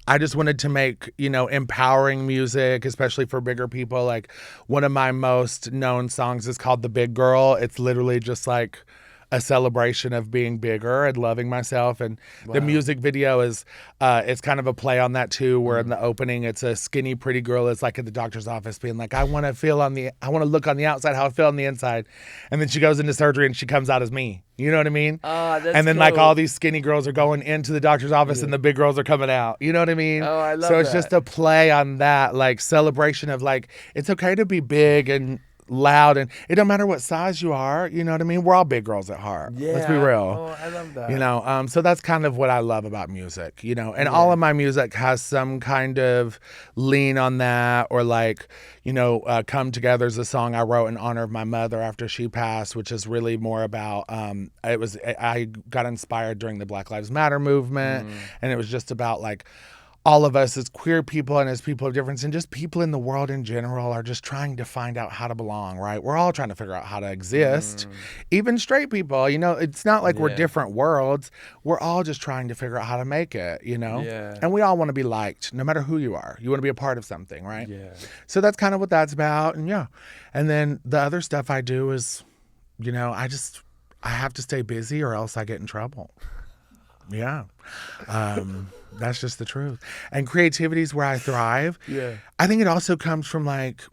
I just wanted to make, empowering music, especially for bigger people. Like, one of my most known songs is called The Big Girl. It's literally just like a celebration of being bigger and loving myself. And the music video is, it's kind of a play on that too, where in the opening, it's a skinny, pretty girl that's like at the doctor's office being like, I want to look on the outside how I feel on the inside. And then she goes into surgery and she comes out as me. You know what I mean? That's and then cool. like all these skinny girls are going into the doctor's office and the big girls are coming out. You know what I mean? Oh, I love So it's that. just a play on that, like celebration of like, it's okay to be big and loud, and it don't matter what size you are. You know what I mean? We're all big girls at heart. Yeah. Let's be real. Oh, I love that. So that's kind of what I love about music, and all of my music has some kind of lean on that, or like, Come Together is a song I wrote in honor of my mother after she passed, which is really more about, I got inspired during the Black Lives Matter movement, and it was just about like, all of us as queer people and as people of difference and just people in the world in general are just trying to find out how to belong, right? We're all trying to figure out how to exist. Even straight people, it's not like we're different worlds. We're all just trying to figure out how to make it, Yeah. And we all want to be liked, no matter who you are. You want to be a part of something, right? Yeah. So that's kind of what that's about. And and then the other stuff I do is, I have to stay busy or else I get in trouble. Yeah. That's just the truth. And creativity is where I thrive. Yeah. I think it also comes from like,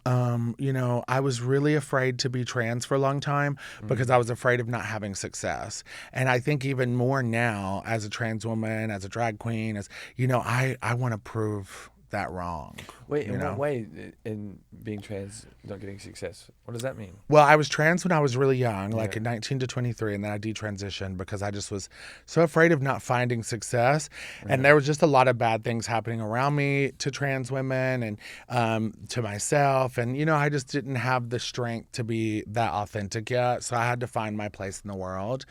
I was really afraid to be trans for a long time because I was afraid of not having success. And I think even more now as a trans woman, as a drag queen, I want to prove that wrong. Wait, in what way in being trans, not getting success? What does that mean? Well, I was trans when I was really young, like at 19 to 23, and then I detransitioned because I just was so afraid of not finding success. And there was just a lot of bad things happening around me to trans women and to myself. And, I just didn't have the strength to be that authentic yet. So I had to find my place in the world.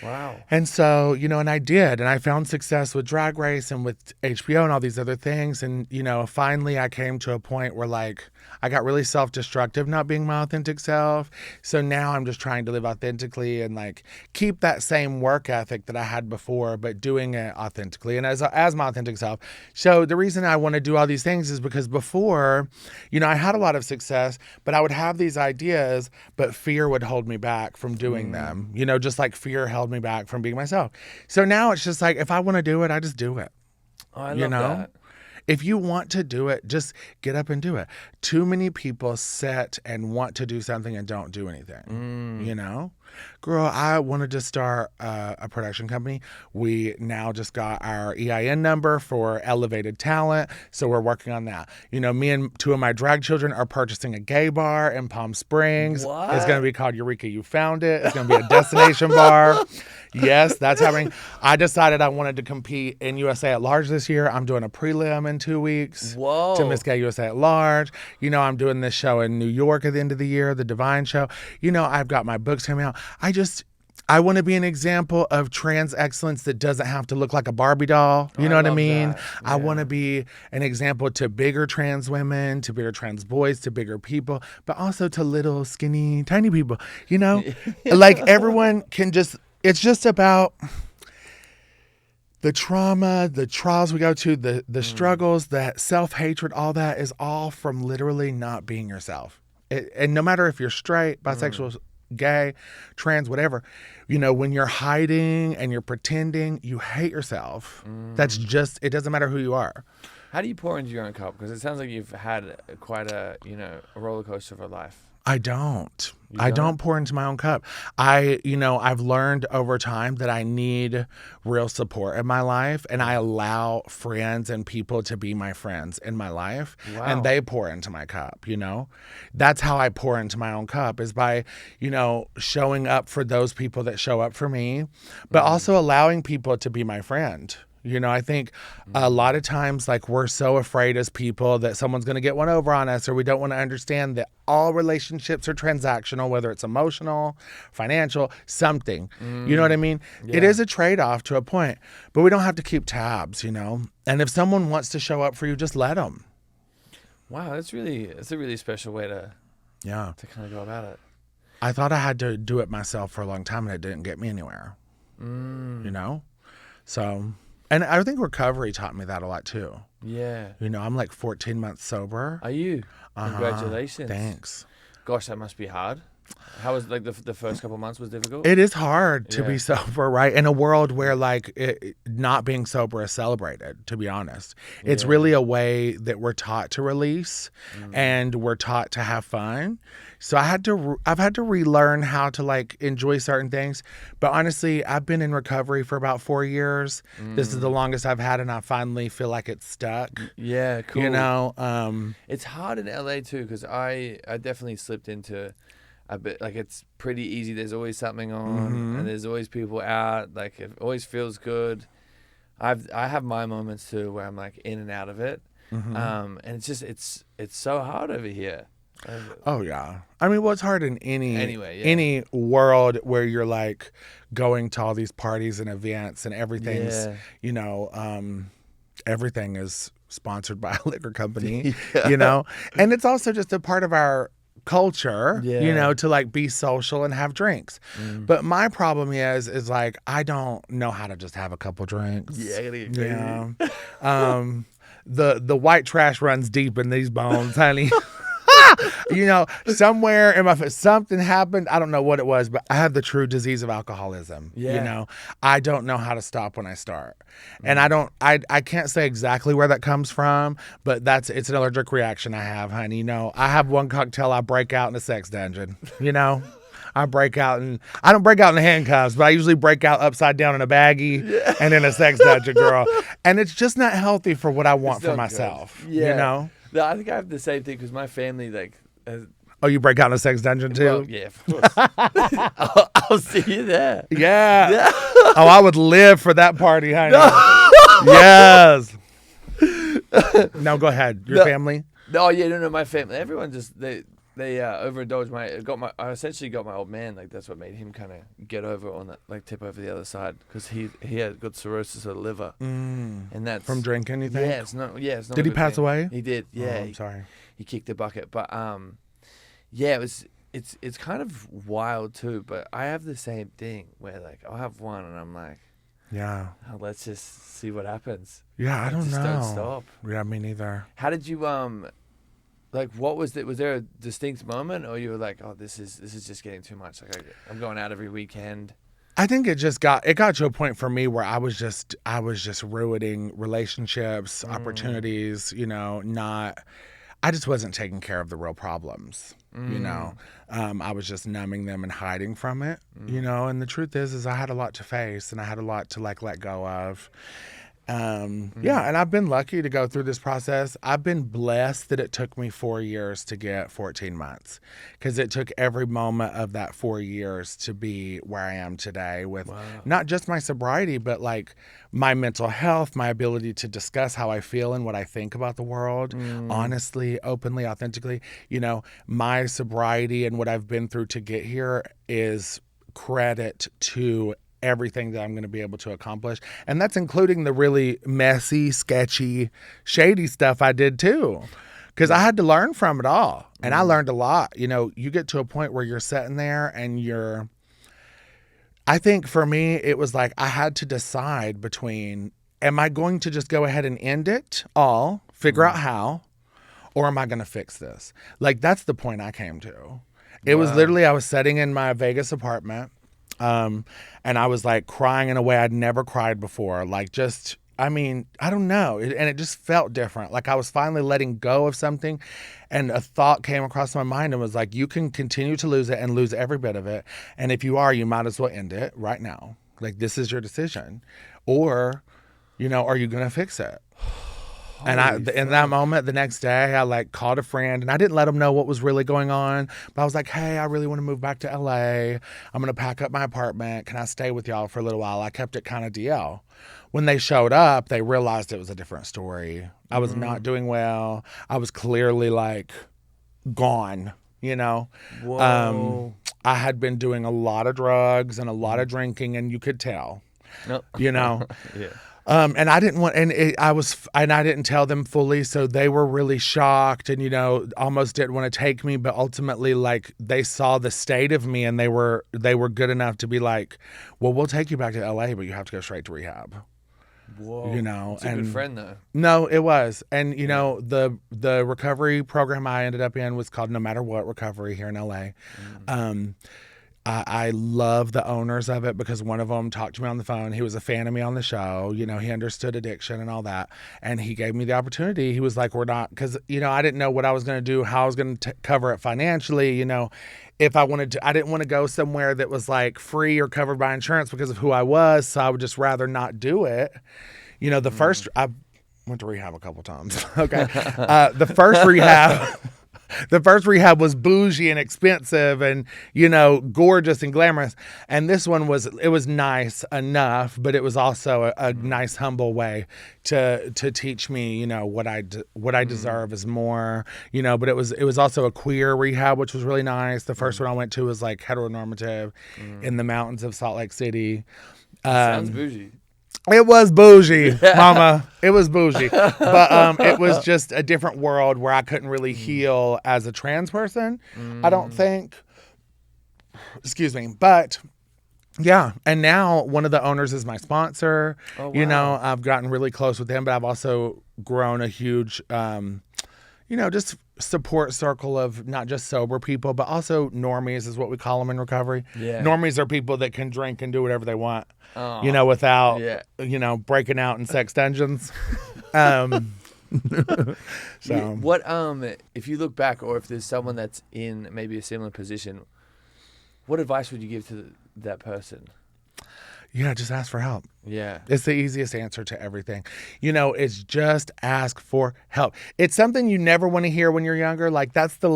Wow. And so, and I did. And I found success with Drag Race and with HBO and all these other things. And, finally I came to a point where like I got really self-destructive not being my authentic self. So now I'm just trying to live authentically and like keep that same work ethic that I had before, but doing it authentically and as my authentic self. So the reason I want to do all these things is because before, I had a lot of success, but I would have these ideas, but fear would hold me back from doing them. Just like fear held me back from being myself. So now it's just like, if I want to do it, I just do it. Oh, I love that. If you want to do it, just get up and do it. Too many people sit and want to do something and don't do anything, Girl, I wanted to start a production company. We now just got our EIN number for Elevated Talent, so we're working on that. Me and two of my drag children are purchasing a gay bar in Palm Springs. What? It's going to be called Eureka, You Found It. It's going to be a destination bar. Yes, that's happening. I decided I wanted to compete in USA at Large this year. I'm doing a prelim in 2 weeks Whoa. to Miss Gay USA at Large. I'm doing this show in New York at the end of the year, the Divine Show. I've got my books coming out. I want to be an example of trans excellence that doesn't have to look like a Barbie doll. You know what I mean? That. I want to be an example to bigger trans women, to bigger trans boys, to bigger people, but also to little skinny, tiny people. Like everyone can it's just about the trauma, the trials we go to, the struggles, that self-hatred, all that is all from literally not being yourself. And no matter if you're straight, bisexual, gay, trans, whatever, when you're hiding and you're pretending, you hate yourself. That's just, it doesn't matter who you are. How do you pour into your own cup? Because it sounds like you've had quite a roller coaster of a life. I don't. You I don't? don't pour into my own cup. I've learned over time that I need real support in my life, and I allow friends and people to be my friends in my life, Wow. and they pour into my cup, That's how I pour into my own cup, is by, showing up for those people that show up for me, but also allowing people to be my friend. You know, I think a lot of times, like, we're so afraid as people that someone's going to get one over on us, or we don't want to understand that all relationships are transactional, whether it's emotional, financial, something. You know what I mean? Yeah. It is a trade-off to a point, but we don't have to keep tabs, you know? And if someone wants to show up for you, just let them. Wow, it's a really special way to Yeah. kind of go about it. I thought I had to do it myself for a long time, and it didn't get me anywhere. You know? So... And I think recovery taught me that a lot too. Yeah. You know, I'm like 14 months sober. Are you? Congratulations. Thanks. Gosh, that must be hard. How was like the first couple of months was difficult? It is hard to be sober, right? In a world where like not being sober is celebrated, to be honest. It's really a way that we're taught to release and we're taught to have fun. So I've had to relearn how to like enjoy certain things. But honestly, I've been in recovery for about 4 years. This is the longest I've had, and I finally feel like it's stuck. Yeah, cool. You know, it's hard in LA too, because I definitely slipped into a bit, like, it's pretty easy. There's always something on, and there's always people out. Like, it always feels good. I have my moments too where I'm like in and out of it, and it's just it's so hard over here. Oh yeah, I mean, well, it's hard in any world where you're like going to all these parties and events and everything's you know, everything is sponsored by a liquor company, you know, and it's also just a part of our culture, you know, to like be social and have drinks. But my problem is like I don't know how to just have a couple drinks. Yeah, I gotta get crazy. Yeah. The white trash runs deep in these bones, honey. You know, somewhere in my something happened. I don't know what it was, but I have the true disease of alcoholism. Yeah. You know, I don't know how to stop when I start, and I can't say exactly where that comes from, but it's an allergic reaction I have, honey. You know, I have one cocktail, I break out in a sex dungeon. You know. I break out, and I don't break out in handcuffs, but I usually break out upside down in a baggie and in a sex dungeon, girl. And it's just not healthy for what I want for myself. Yeah. You know? No, I think I have the same thing because my family, like... Oh, you break out in a sex dungeon too? Well, yeah, of course. I'll see you there. Yeah. Oh, I would live for that party, honey. Yes. No, go ahead. Your family? No, my family. Everyone just... They overindulged. I essentially got my old man. Like, that's what made him kind of get over on that, like, tip over the other side, because he had got cirrhosis of the liver, and that's from drinking. You think? Yeah, it's not. Yeah, it's not. Did he pass away? He did. Yeah. Oh, I'm sorry. He kicked the bucket, but yeah, it's kind of wild too. But I have the same thing where like I'll have one and I'm like, yeah, oh, let's just see what happens. Yeah, I don't know. Don't stop. Yeah, me neither. How did you like, what was it? Was there a distinct moment, or you were like, "Oh, this is just getting too much. Like, I'm going out every weekend." I think it got to a point for me where I was just ruining relationships, opportunities. You know, I just wasn't taking care of the real problems. You know, I was just numbing them and hiding from it. You know, and the truth is I had a lot to face, and I had a lot to like let go of. Yeah, and I've been lucky to go through this process. I've been blessed that it took me 4 years to get 14 months, because it took every moment of that 4 years to be where I am today with not just my sobriety, but like my mental health, my ability to discuss how I feel and what I think about the world, honestly, openly, authentically. You know, my sobriety and what I've been through to get here is credit to everything that I'm going to be able to accomplish. And that's including the really messy, sketchy, shady stuff I did too. Because I had to learn from it all. And I learned a lot. You know, you get to a point where you're sitting there and I think for me, it was like I had to decide between, am I going to just go ahead and end it all, figure out how, or am I going to fix this? Like, that's the point I came to. It was literally, I was sitting in my Vegas apartment, and I was like crying in a way I'd never cried before. Like, just, I mean, I don't know. And it just felt different. Like I was finally letting go of something, and a thought came across my mind and was like, you can continue to lose it and lose every bit of it. And if you are, you might as well end it right now. Like, this is your decision. Or, you know, are you going to fix it? And in that moment, the next day, I like called a friend, and I didn't let him know what was really going on. But I was like, hey, I really want to move back to LA. I'm going to pack up my apartment. Can I stay with y'all for a little while? I kept it kind of DL. When they showed up, they realized it was a different story. I was not doing well. I was clearly like gone, you know? Whoa. I had been doing a lot of drugs and a lot of drinking, and you could tell, you know? Yeah. And I didn't want, and I didn't tell them fully, so they were really shocked, and you know, almost didn't want to take me, but ultimately, like, they saw the state of me, and they were good enough to be like, well, we'll take you back to LA, but you have to go straight to rehab. Whoa. You know, it's a good friend though. No, it was, and you know, the recovery program I ended up in was called No Matter What Recovery here in LA. I love the owners of it because one of them talked to me on the phone. He was a fan of me on the show. You know, he understood addiction and all that. And he gave me the opportunity. He was like, we're not, because, you know, I didn't know what I was going to do, how I was going to cover it financially. You know, if I wanted to, I didn't want to go somewhere that was like free or covered by insurance because of who I was. So I would just rather not do it. You know, the first, I went to rehab a couple times. Okay. The first rehab. The first rehab was bougie and expensive and, you know, gorgeous and glamorous. And this one was nice enough, but it was also a nice, humble way to teach me, you know, what I deserve is more, you know, but it was also a queer rehab, which was really nice. The first one I went to was like heteronormative in the mountains of Salt Lake City. Sounds bougie. It was bougie, mama. It was bougie. But it was just a different world where I couldn't really heal as a trans person, I don't think. Excuse me. But, yeah. And now one of the owners is my sponsor. Oh, wow. You know, I've gotten really close with him, but I've also grown a huge, you know, just support circle of not just sober people, but also normies is what we call them in recovery. Yeah. Normies are people that can drink and do whatever they want, you know, without, you know, breaking out in sex dungeons. So what, if you look back, or if there's someone that's in maybe a similar position, what advice would you give to that person? Yeah, just ask for help. Yeah. It's the easiest answer to everything. You know, it's just ask for help. It's something you never want to hear when you're younger. Like, that's the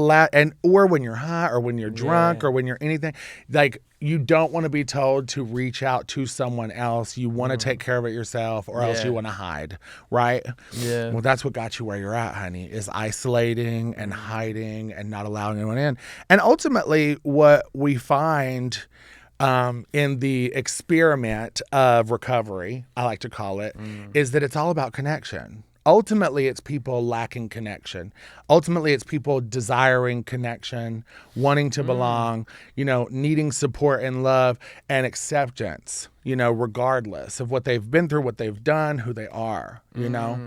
or when you're high or when you're drunk or when you're anything. Like, you don't want to be told to reach out to someone else. You want to take care of it yourself, or else you want to hide, right? Yeah. Well, that's what got you where you're at, honey, is isolating and hiding and not allowing anyone in. And ultimately, what we find in the experiment of recovery, I like to call it, is that it's all about connection. Ultimately, it's people lacking connection. Ultimately, it's people desiring connection, wanting to belong, you know, needing support and love and acceptance, you know, regardless of what they've been through, what they've done, who they are, you know?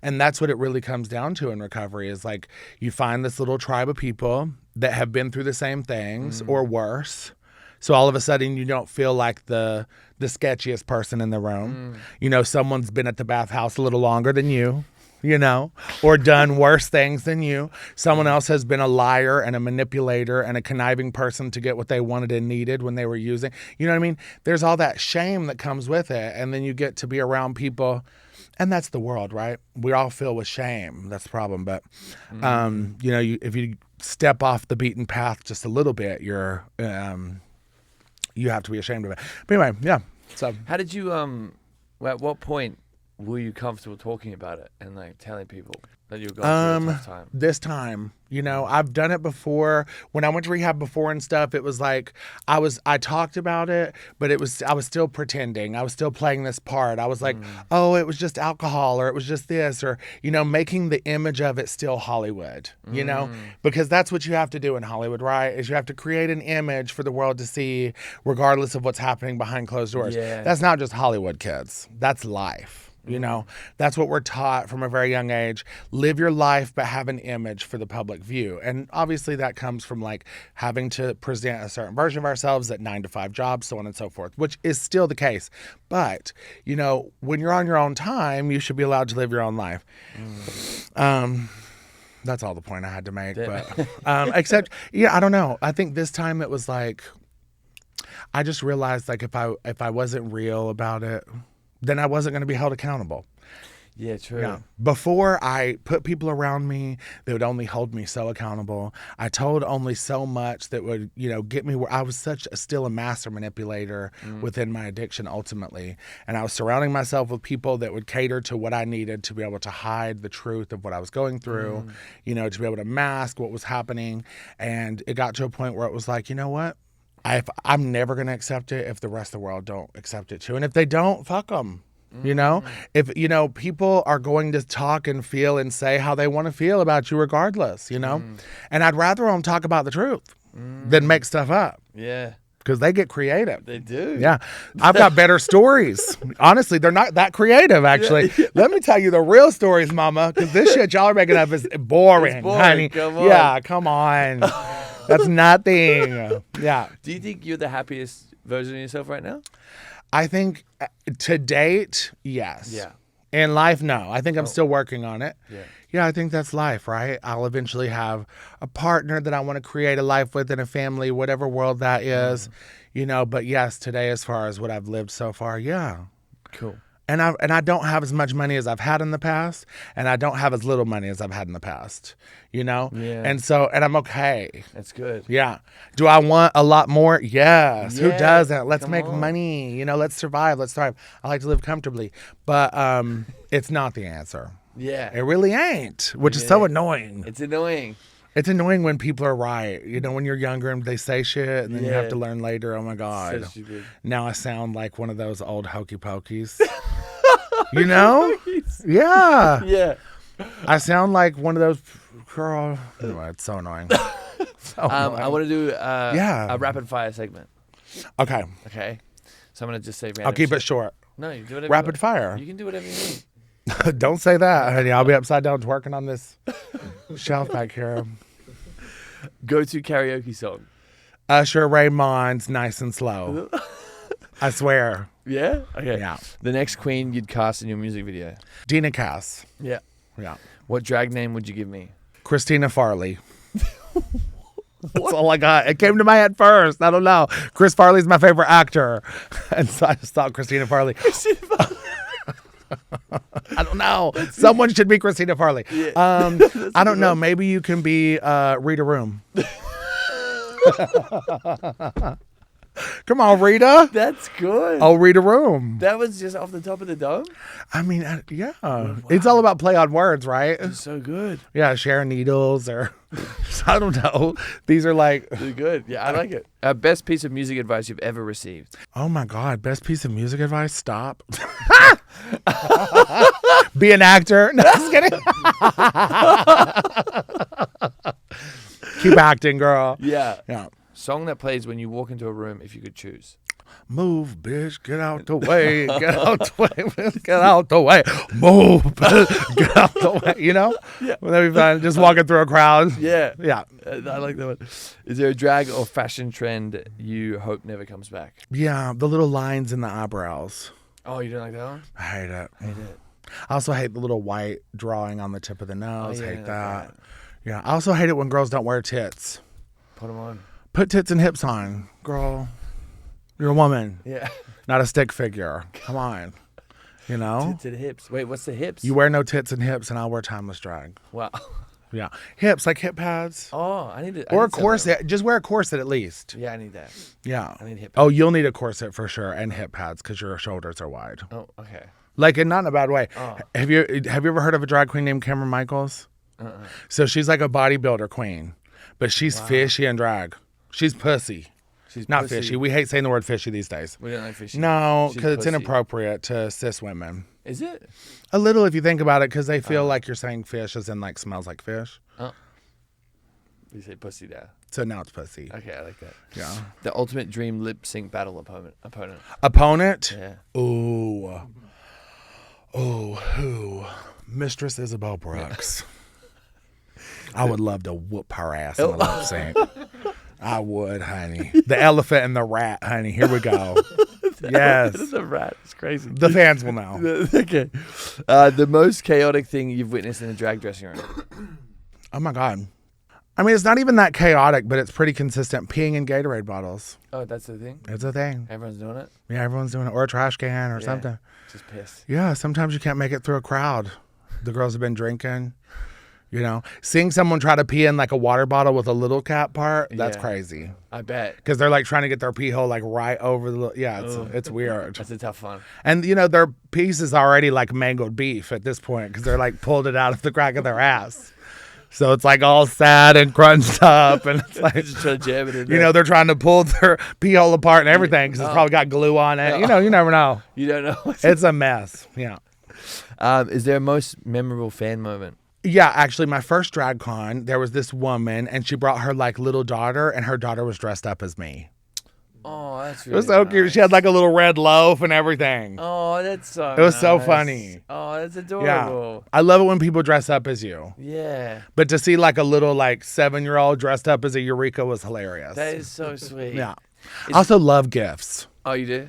And that's what it really comes down to in recovery is like you find this little tribe of people that have been through the same things or worse. So all of a sudden you don't feel like the sketchiest person in the room. You know, someone's been at the bathhouse a little longer than you know, or done worse things than you. Someone else has been a liar and a manipulator and a conniving person to get what they wanted and needed when they were using. You know what I mean? There's all that shame that comes with it. And then you get to be around people, and that's the world, right? We all feel with shame. That's the problem. But, you know, if you step off the beaten path just a little bit, you have to be ashamed of it. But anyway, yeah. So how did you at what point were you comfortable talking about it and like telling people that you were going through a tough time? This time, you know, I've done it before. When I went to rehab before and stuff, it was like I talked about it, but I was still pretending. I was still playing this part. I was like, oh, it was just alcohol, or it was just this, or, you know, making the image of it still Hollywood, you know, because that's what you have to do in Hollywood, right? Is you have to create an image for the world to see, regardless of what's happening behind closed doors. Yeah. That's not just Hollywood, kids. That's life. You know, that's what we're taught from a very young age. Live your life, but have an image for the public view. And obviously that comes from like having to present a certain version of ourselves at 9-to-5 jobs, so on and so forth, which is still the case. But, you know, when you're on your own time, you should be allowed to live your own life. That's all the point I had to make. But except, yeah, I don't know. I think this time it was like, I just realized like if I wasn't real about it, then I wasn't going to be held accountable. Yeah, true. Yeah. Before I put people around me that would only hold me so accountable. I told only so much that would, get me where I was still a master manipulator within my addiction ultimately. And I was surrounding myself with people that would cater to what I needed to be able to hide the truth of what I was going through, to be able to mask what was happening. And it got to a point where it was like, you know what? I'm never going to accept it if the rest of the world don't accept it too. And if they don't, fuck them. If people are going to talk and feel and say how they want to feel about you regardless, and I'd rather them talk about the truth than make stuff up. Yeah. Because they get creative. They do. Yeah. I've got better stories. Honestly, they're not that creative, actually. Yeah. Let me tell you the real stories, mama, because this shit y'all are making up is boring, honey. Come on. Yeah, come on. That's nothing. Yeah. Do you think you're the happiest version of yourself right now? I think to date, yes. Yeah. In life, no. I think I'm still working on it. Yeah. Yeah, I think that's life, right? I'll eventually have a partner that I want to create a life with and a family, whatever world that is, But yes, today, as far as what I've lived so far, yeah. Cool. And I don't have as much money as I've had in the past, and I don't have as little money as I've had in the past, Yeah. And I'm okay. That's good. Yeah. Do I want a lot more? Yes. Who doesn't? Let's make on. money. Let's survive. Let's thrive. I like to live comfortably, but it's not the answer. Yeah. It really ain't, which is so annoying. It's annoying. It's annoying when people are right. When you're younger and they say shit, and then you have Yeah. to learn later. Oh my God. So stupid. Now I sound like one of those old hokey pokies. Yeah. Yeah. I sound like one of those girl. Anyway, it's so annoying. I want to do Yeah. a rapid fire segment. Okay. Okay. So I'm going to just say random I'll keep shit. it short. No, you do whatever Rapid you fire. want. You can do whatever you need. Don't say that, honey. I'll be upside down twerking on this shelf back here. Go-to karaoke song. Usher Raymond's Nice and Slow. I swear. Yeah? Okay. Yeah. The next queen you'd cast in your music video. Dina Cass. Yeah. Yeah. What drag name would you give me? Christina Farley. That's all I got. It came to my head first. I don't know. Chris Farley's my favorite actor. And so I just thought Christina Farley. I don't know. Someone should be Christina Farley. Yeah. I don't know. Maybe you can be Rita Room. Come on, Rita. That's good. Oh, Rita Room. That was just off the top of the dome? I mean, yeah. Wow. It's all about play on words, right? That's so good. Yeah, Sharon Needles or I don't know. These are like... They're good. Yeah, I like it. Best piece of music advice you've ever received? Oh, my God. Best piece of music advice? Stop. Be an actor. No, just kidding. Keep acting, girl. Yeah. Yeah. Song that plays when you walk into a room if you could choose. Move, bitch. Get out the way. Get out the way. Get out the way. Move, bitch. Get out the way. Yeah. Well, that'd be fun. Just walking through a crowd. Yeah. Yeah. I like that one. Is there a drag or fashion trend you hope never comes back? Yeah. The little lines in the eyebrows. Oh, you don't like that one? I hate it. I hate it. I also hate the little white drawing on the tip of the nose. yeah, Hate that. Yeah. I also hate it when girls don't wear tits. Put them on. Put tits and hips on. Girl, you're a woman, Yeah. not a stick figure. Come on. Tits and hips. Wait, what's the hips? You wear no tits and hips, and I'll wear timeless drag. Wow. Yeah. Hips, like hip pads. Oh, I need it. Or a corset. Just wear a corset at least. Yeah, I need that. Yeah. I need hip. Oh, you'll need a corset for sure, and hip pads because your shoulders are wide. Oh, okay. Like, and not in a bad way. Oh. Have you ever heard of a drag queen named Cameron Michaels? So she's like a bodybuilder queen, but she's fishy and drag. She's pussy. She's Not pussy. fishy. We hate saying the word fishy these days. We don't like fishy. No, She's because it's pussy. inappropriate to cis women. Is it? A little if you think about it, because they feel like you're saying fish as in like smells like fish. Oh. You say pussy there. So now it's pussy. Okay, I like that. Yeah. The ultimate dream lip sync battle opponent. Opponent? Yeah. Ooh. Oh, who? Mistress Isabel Brooks. I would love to whoop her ass in the lip sync. I would, honey. The elephant and the rat, honey. Here we go. Yes. The rat. It's crazy. The fans will know. Okay. The most chaotic thing you've witnessed in a drag dressing room. Oh, my God. I mean, it's not even that chaotic, but it's pretty consistent. Peeing in Gatorade bottles. Oh, that's the thing? It's a thing. Everyone's doing it? Yeah, everyone's doing it. Or a trash can or something. Just piss. Yeah, sometimes you can't make it through a crowd. The girls have been drinking. You know, seeing someone try to pee in like a water bottle with a little cap part, that's crazy. I bet. Because they're like trying to get their pee hole like right over the, it's weird. That's a tough one. And you know, their piece is already like mangled beef at this point because they're like pulled it out of the crack of their ass. So it's like all sad and crunched up, and it's like, just trying to jam it in there. you know, they're trying to pull their pee hole apart and everything because it's probably got glue on it. You know, you never know. You don't know. It's a mess. Yeah. Is there a most memorable fan moment? Yeah, actually, my first drag con, there was this woman, and she brought her like little daughter, and her daughter was dressed up as me. Oh, that's really It was so nice. cute. She had like a little red loaf and everything. Oh, that's so It was so nice. funny. Oh, that's Yeah, adorable. I love it when people dress up as you. Yeah. But to see like a little like 7-year-old dressed up as a Eureka was hilarious. That is so sweet. Yeah. I also love gifts. Oh, you do?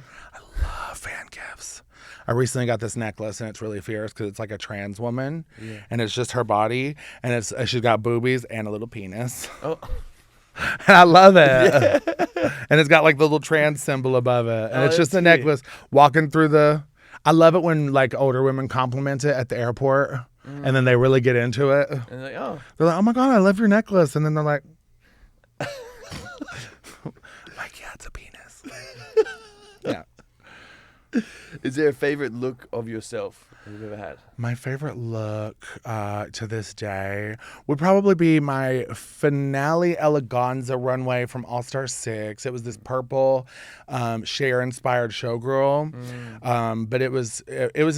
Love fan gifts. I recently got this necklace and it's really fierce because it's like a trans woman and it's just her body and it's she's got boobies and a little penis. Oh. And I love it. And it's got like the little trans symbol above it. And it's just a necklace walking through the... I love it when like older women compliment it at the airport and then they really get into it. And like, oh. They're like, oh my God, I love your necklace. And then they're like... like, yeah, it's a penis. Yeah. Is there a favorite look of yourself that you've ever had? My favorite look to this day would probably be my finale eleganza runway from All-Star 6. It was this purple Cher-Inspired showgirl, but it was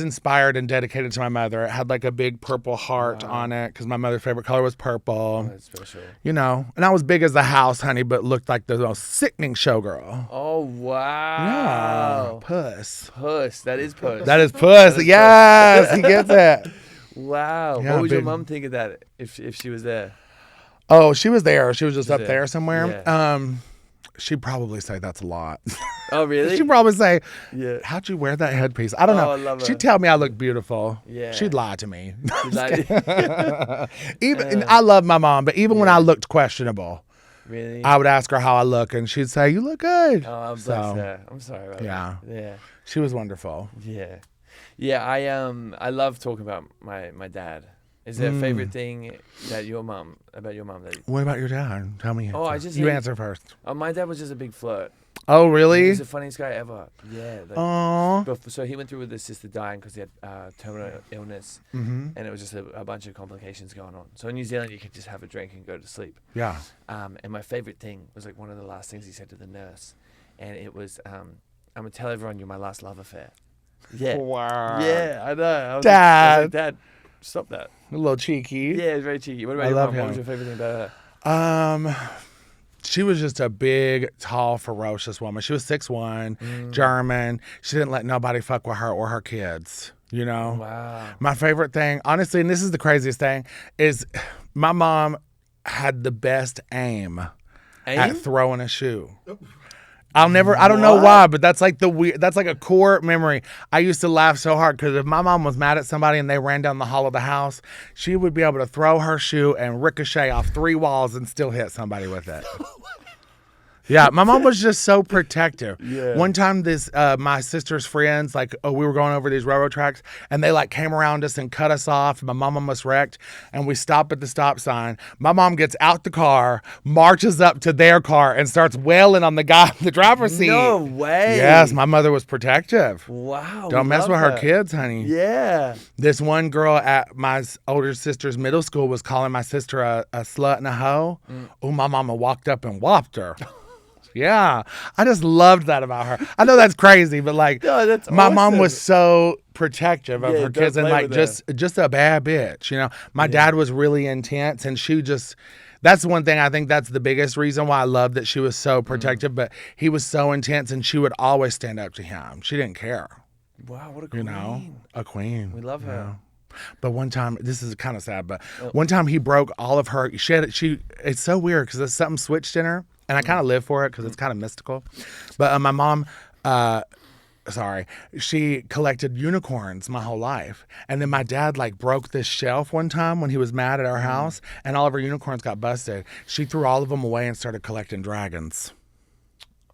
inspired and dedicated to my mother. It had like a big purple heart on it because my mother's favorite color was purple. That's special. You know, and I was big as a house, honey, but looked like the most sickening showgirl. Oh, wow. Yeah, puss. Puss. That is puss. That is puss. Yes, he gets it. Wow. Yeah, what would your big- mom think of that if she was there? Oh, she was there. She was just up there. there somewhere. Yeah. She'd probably say that's a lot. Oh, really? She'd probably say, Yeah. how'd you wear that headpiece? I don't Oh, know. I love her. She'd tell me I look beautiful. Yeah. She'd lie to me. Like, Even I love my mom, but even when I looked questionable, really? I would ask her how I look, and she'd say, "You look good." Oh, bless her. I'm sorry about Yeah. that. Yeah. She was wonderful. Yeah. Yeah, I love talking about my dad. Is there a favorite thing that about your mom that What about your dad? Tell me. Oh, I just you hate- answer first. my dad was just a big flirt. Oh, really? He's the funniest guy ever. Yeah. Like, Oh. so he went through with his sister dying because he had terminal illness, and it was just a bunch of complications going on. So in New Zealand, you could just have a drink and go to sleep. Yeah. And my favorite thing was like one of the last things he said to the nurse, and it was, "I'm gonna tell everyone you're my last love affair." Yeah. Wow. Yeah, I know. I was Dad. like, Dad, stop that. A little cheeky. Yeah, it's very cheeky. What about I your love mom? What him. was your favorite thing about her? She was just a big, tall, ferocious woman. She was 6'1", German. She didn't let nobody fuck with her or her kids, you know? Wow. My favorite thing, honestly, and this is the craziest thing, is my mom had the best aim at throwing a shoe. I don't know why, but that's like that's like a core memory. I used to laugh so hard because if my mom was mad at somebody and they ran down the hall of the house, she would be able to throw her shoe and ricochet off 3 walls and still hit somebody with it. Yeah, my mom was just so protective. Yeah. One time, my sister's friends, we were going over these railroad tracks, and they came around us and cut us off. My mom almost wrecked, and we stopped at the stop sign. My mom gets out the car, marches up to their car, and starts wailing on the guy in the driver's seat. No way. Yes, my mother was protective. Wow. Don't we mess love with her that. kids, honey. Yeah. This one girl at my older sister's middle school was calling my sister a slut and a hoe. Oh, my mama walked up and whopped her. Yeah, I just loved that about her. I know that's crazy, but No, that's my mom awesome. was so protective of Yeah, her don't kids and play with just a bad bitch. You know, my dad was really intense, and that's one thing I think that's the biggest reason why I love that she was so protective. But he was so intense, and she would always stand up to him. She didn't care. Wow, what a queen. You know, a queen. We love her. But one time, this is kind of sad, but one time he broke all of her. It's so weird because something switched in her, and I kind of live for it because it's kind of mystical. But my mom she collected unicorns my whole life. And then my dad like broke this shelf one time when he was mad at our house, and all of her unicorns got busted. She threw all of them away and started collecting dragons.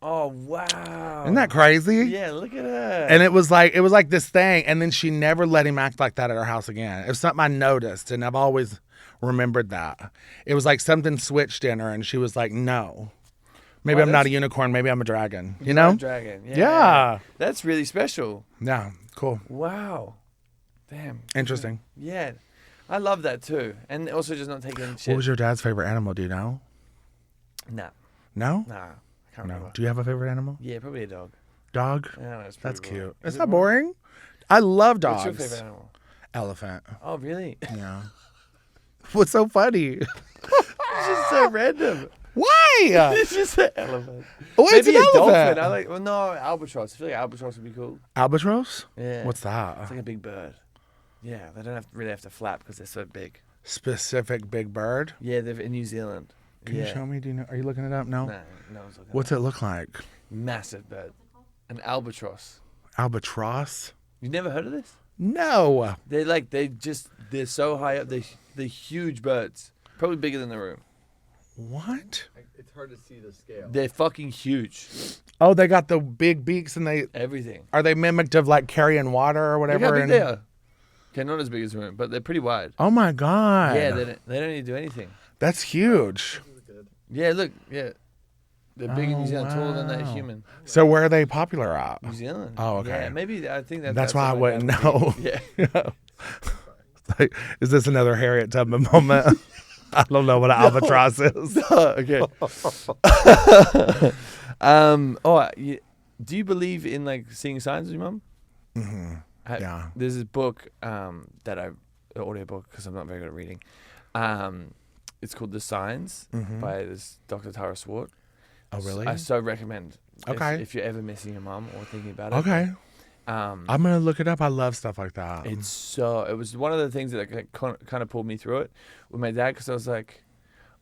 Oh, wow. Isn't that crazy? Yeah, look at her. And it was like this thing, and then she never let him act like that at our house again. It was something I noticed, and I've always remembered that. It was like something switched in her, and she was like, no. Maybe I'm not a unicorn. Maybe I'm a dragon. You know? A dragon. Yeah. Yeah. That's really special. Yeah. Cool. Wow. Damn. Interesting. Yeah. I love that too. And also just not taking shit. What was your dad's favorite animal? Do you know? Nah. No? Nah. I can't remember. Do you have a favorite animal? Yeah, probably a dog. Dog? Yeah, That's boring. cute. It's not boring. I love dogs. What's your favorite animal? Elephant. Oh, really? Yeah. What's so funny? It's just so random. Why? It's just an elephant. Oh, it's Maybe an a elephant. dolphin. No, albatross. I feel like albatross would be cool. Albatross? Yeah. What's that? It's like a big bird. Yeah, they don't really have to flap because they're so big. Specific big bird? Yeah, they're in New Zealand. Can you show me? Do you know? Are you looking it up? No. No one's looking. What's it look like? Massive bird. An albatross. Albatross? You've never heard of this? No. They're so high up. They're huge birds. Probably bigger than the room. What? It's hard to see the scale. They're fucking huge. Oh, they got the big beaks, and Everything. are they mimicked of like carrying water or Look whatever? how big they are. Okay, not as big as the room, but they're pretty wide. Oh my god. Yeah, they don't need to do anything. That's huge. Yeah, look, yeah. They're big in New Zealand, taller than that wow. human. So where are they popular at? New Zealand. Oh, okay. Yeah, maybe I think That's why I something wouldn't that know. Yeah. Like, is this another Harriet Tubman moment? I don't know what an albatross is. Okay. Do you believe in like seeing signs with your mum? Mm-hmm. Yeah. There's this book an audio book because I'm not very good at reading. It's called The Signs by this Dr. Tara Swart. Oh, really? I so recommend. Okay. If you're ever missing your mum or thinking about it. Okay. I'm gonna look it up. I love stuff like that. It was one of the things that kind of pulled me through it with my dad because I was like,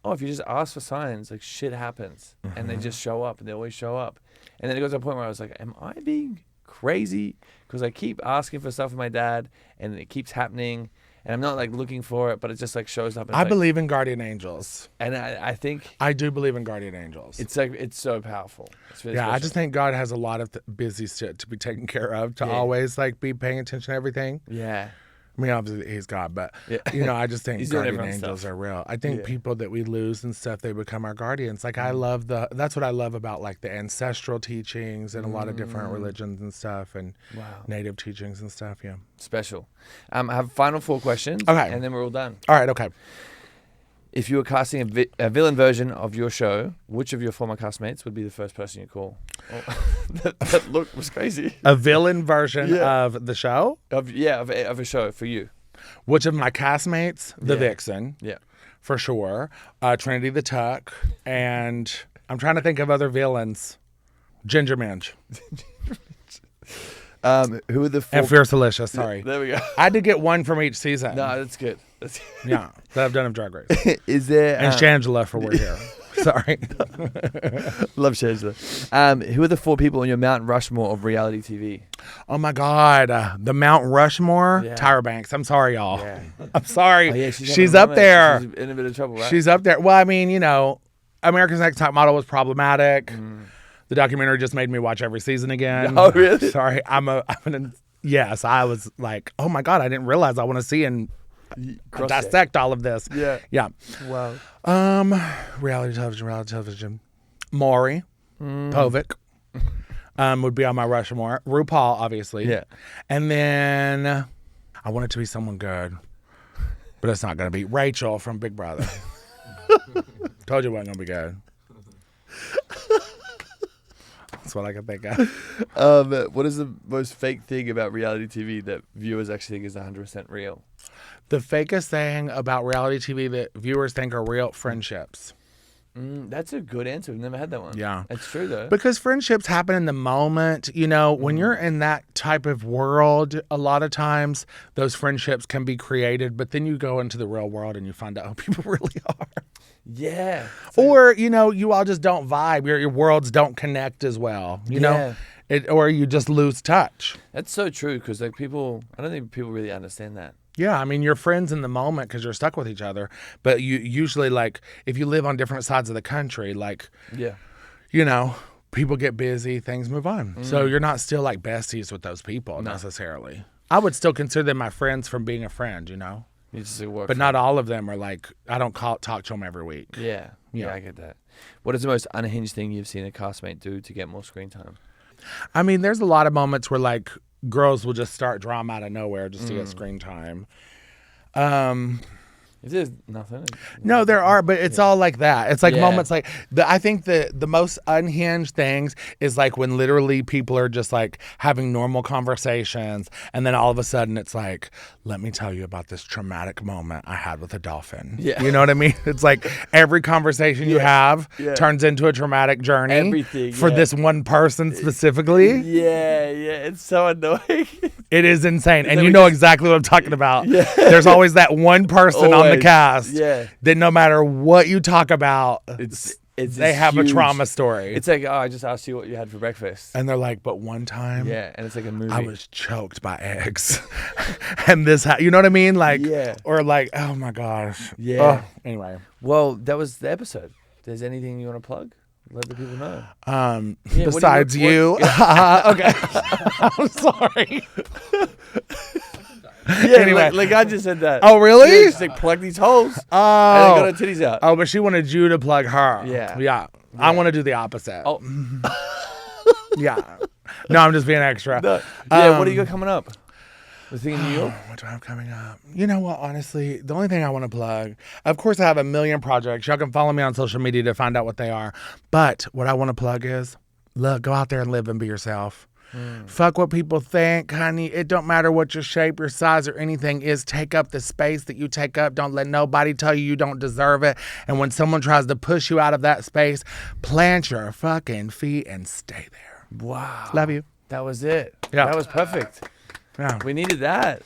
oh, if you just ask for signs, like shit happens and they just show up and they always show up. And then it goes to a point where I was like, am I being crazy? Because I keep asking for stuff with my dad and it keeps happening and I'm not like looking for it, but it just like shows up. I believe in guardian angels. And I think I do believe in guardian angels. it's like, it's so powerful. It's really I special. just think God has a lot of busy shit to be taken care of, to always like be paying attention to everything. Yeah. I mean, obviously he's God, but Yeah. I just think He's doing guardian everyone's angels stuff. are real. I think people that we lose and stuff, they become our guardians. Like that's what I love about like the ancestral teachings and a lot of different religions and stuff and native teachings and stuff. Yeah. Special. I have final 4 questions. Okay. And then we're all done. All right. Okay. If you were casting a villain version of your show, which of your former castmates would be the first person you call? Oh, that look was crazy. A villain version of the show? Of a show for you. Which of my castmates? The Vixen. Yeah. For sure. Trinity the Tuck. And I'm trying to think of other villains. Ginger Minge. Who are the 4? And Fierce Delicious, sorry. There we go. I had to get one from each season. No, that's good. Yeah, that I've done of Drag Race. Is there... And Shangela for We're Here. Sorry. Love Shangela. Who are the 4 people on your Mount Rushmore of reality TV? Oh my God. The Mount Rushmore? Yeah. Tyra Banks. I'm sorry, y'all. Yeah. I'm sorry. Oh, yeah, she's up there. She's in a bit of trouble, right? She's up there. Well, I mean, America's Next Top Model was problematic. The documentary just made me watch every season again. Oh, really? Sorry. Yes, I was like, oh my God, I didn't realize I want to see and dissect all of this. Yeah. Yeah. Wow. Reality television. Maury Povich would be on my Rushmore. RuPaul, obviously. Yeah. And then I want it to be someone good, but it's not going to be Rachel from Big Brother. Told you it wasn't going to be good. That's what I can think of. What is the most fake thing about reality TV that viewers actually think is 100% real? The fakest thing about reality TV that viewers think are real, friendships. That's a good answer. We've never had that one. Yeah. That's true, though. Because friendships happen in the moment. When you're in that type of world, a lot of times those friendships can be created, but then you go into the real world and you find out who people really are. Yeah. Or, you all just don't vibe. Your worlds don't connect as well. Yeah. or you just lose touch. That's so true because like people, I don't think people really understand that. Yeah, I mean, you're friends in the moment because you're stuck with each other. But you usually, like, if you live on different sides of the country, like, Yeah. you know, people get busy, things move on. So you're not still like besties with those people necessarily. I would still consider them my friends from being a friend, you know. You just work. But not all of them are like, I don't talk to them every week. Yeah. Yeah. Yeah, I get that. What is the most unhinged thing you've seen a castmate do to get more screen time? I mean, there's a lot of moments where like girls will just start drama out of nowhere just to get screen time. If there's nothing. No, there are, but it's all like that. It's like moments like I think the most unhinged things is like when literally people are just like having normal conversations, and then all of a sudden it's like, let me tell you about this traumatic moment I had with a dolphin. Yeah. You know what I mean? It's like every conversation you have turns into a traumatic journey. Everything for this one person specifically. Yeah, it's so annoying. It is insane. And you know exactly what I'm talking about. Yeah. There's always that one person on the cast that no matter what you talk about, they have a trauma story. It's like, oh, I just asked you what you had for breakfast. And they're like, but one time, and it's like a movie. I was choked by eggs. And this, you know what I mean? Like, or like, oh my gosh. Yeah. Anyway. Well, that was the episode. There's anything you want to plug? Let the people know. Besides you. Okay. I'm sorry. Yeah, anyway, like I just said that. Oh, really? Yeah, just like plug these holes. Oh. And then got her titties out. Oh, but she wanted you to plug her. Yeah. I want to do the opposite. Oh. Yeah. No, I'm just being extra. No. Yeah, what do you got coming up? The thing in New York? What do I have coming up? You know what, honestly, the only thing I want to plug, of course I have a million projects. Y'all can follow me on social media to find out what they are. But what I want to plug is, look, go out there and live and be yourself. Fuck what people think, honey. It don't matter what your shape, your size, or anything is. Take up the space that you take up. Don't let nobody tell you don't deserve it. And when someone tries to push you out of that space, plant your fucking feet and stay there. Wow. Love you. That was it. Yeah. That was perfect. Yeah. We needed that.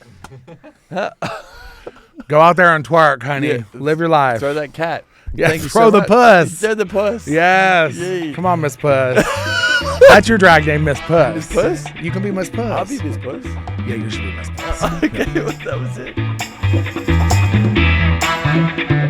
Go out there and twerk, honey. Yeah. Live your life. Throw that cat. Yeah, Thank you throw so the much. puss. Throw the puss. Yes. Yay. Come on, Miss Puss. That's your drag name, Miss Puss. Miss Puss? You can be Miss Puss. I'll be Miss Puss. Yeah, you should be Miss Puss. Okay, well, that was it.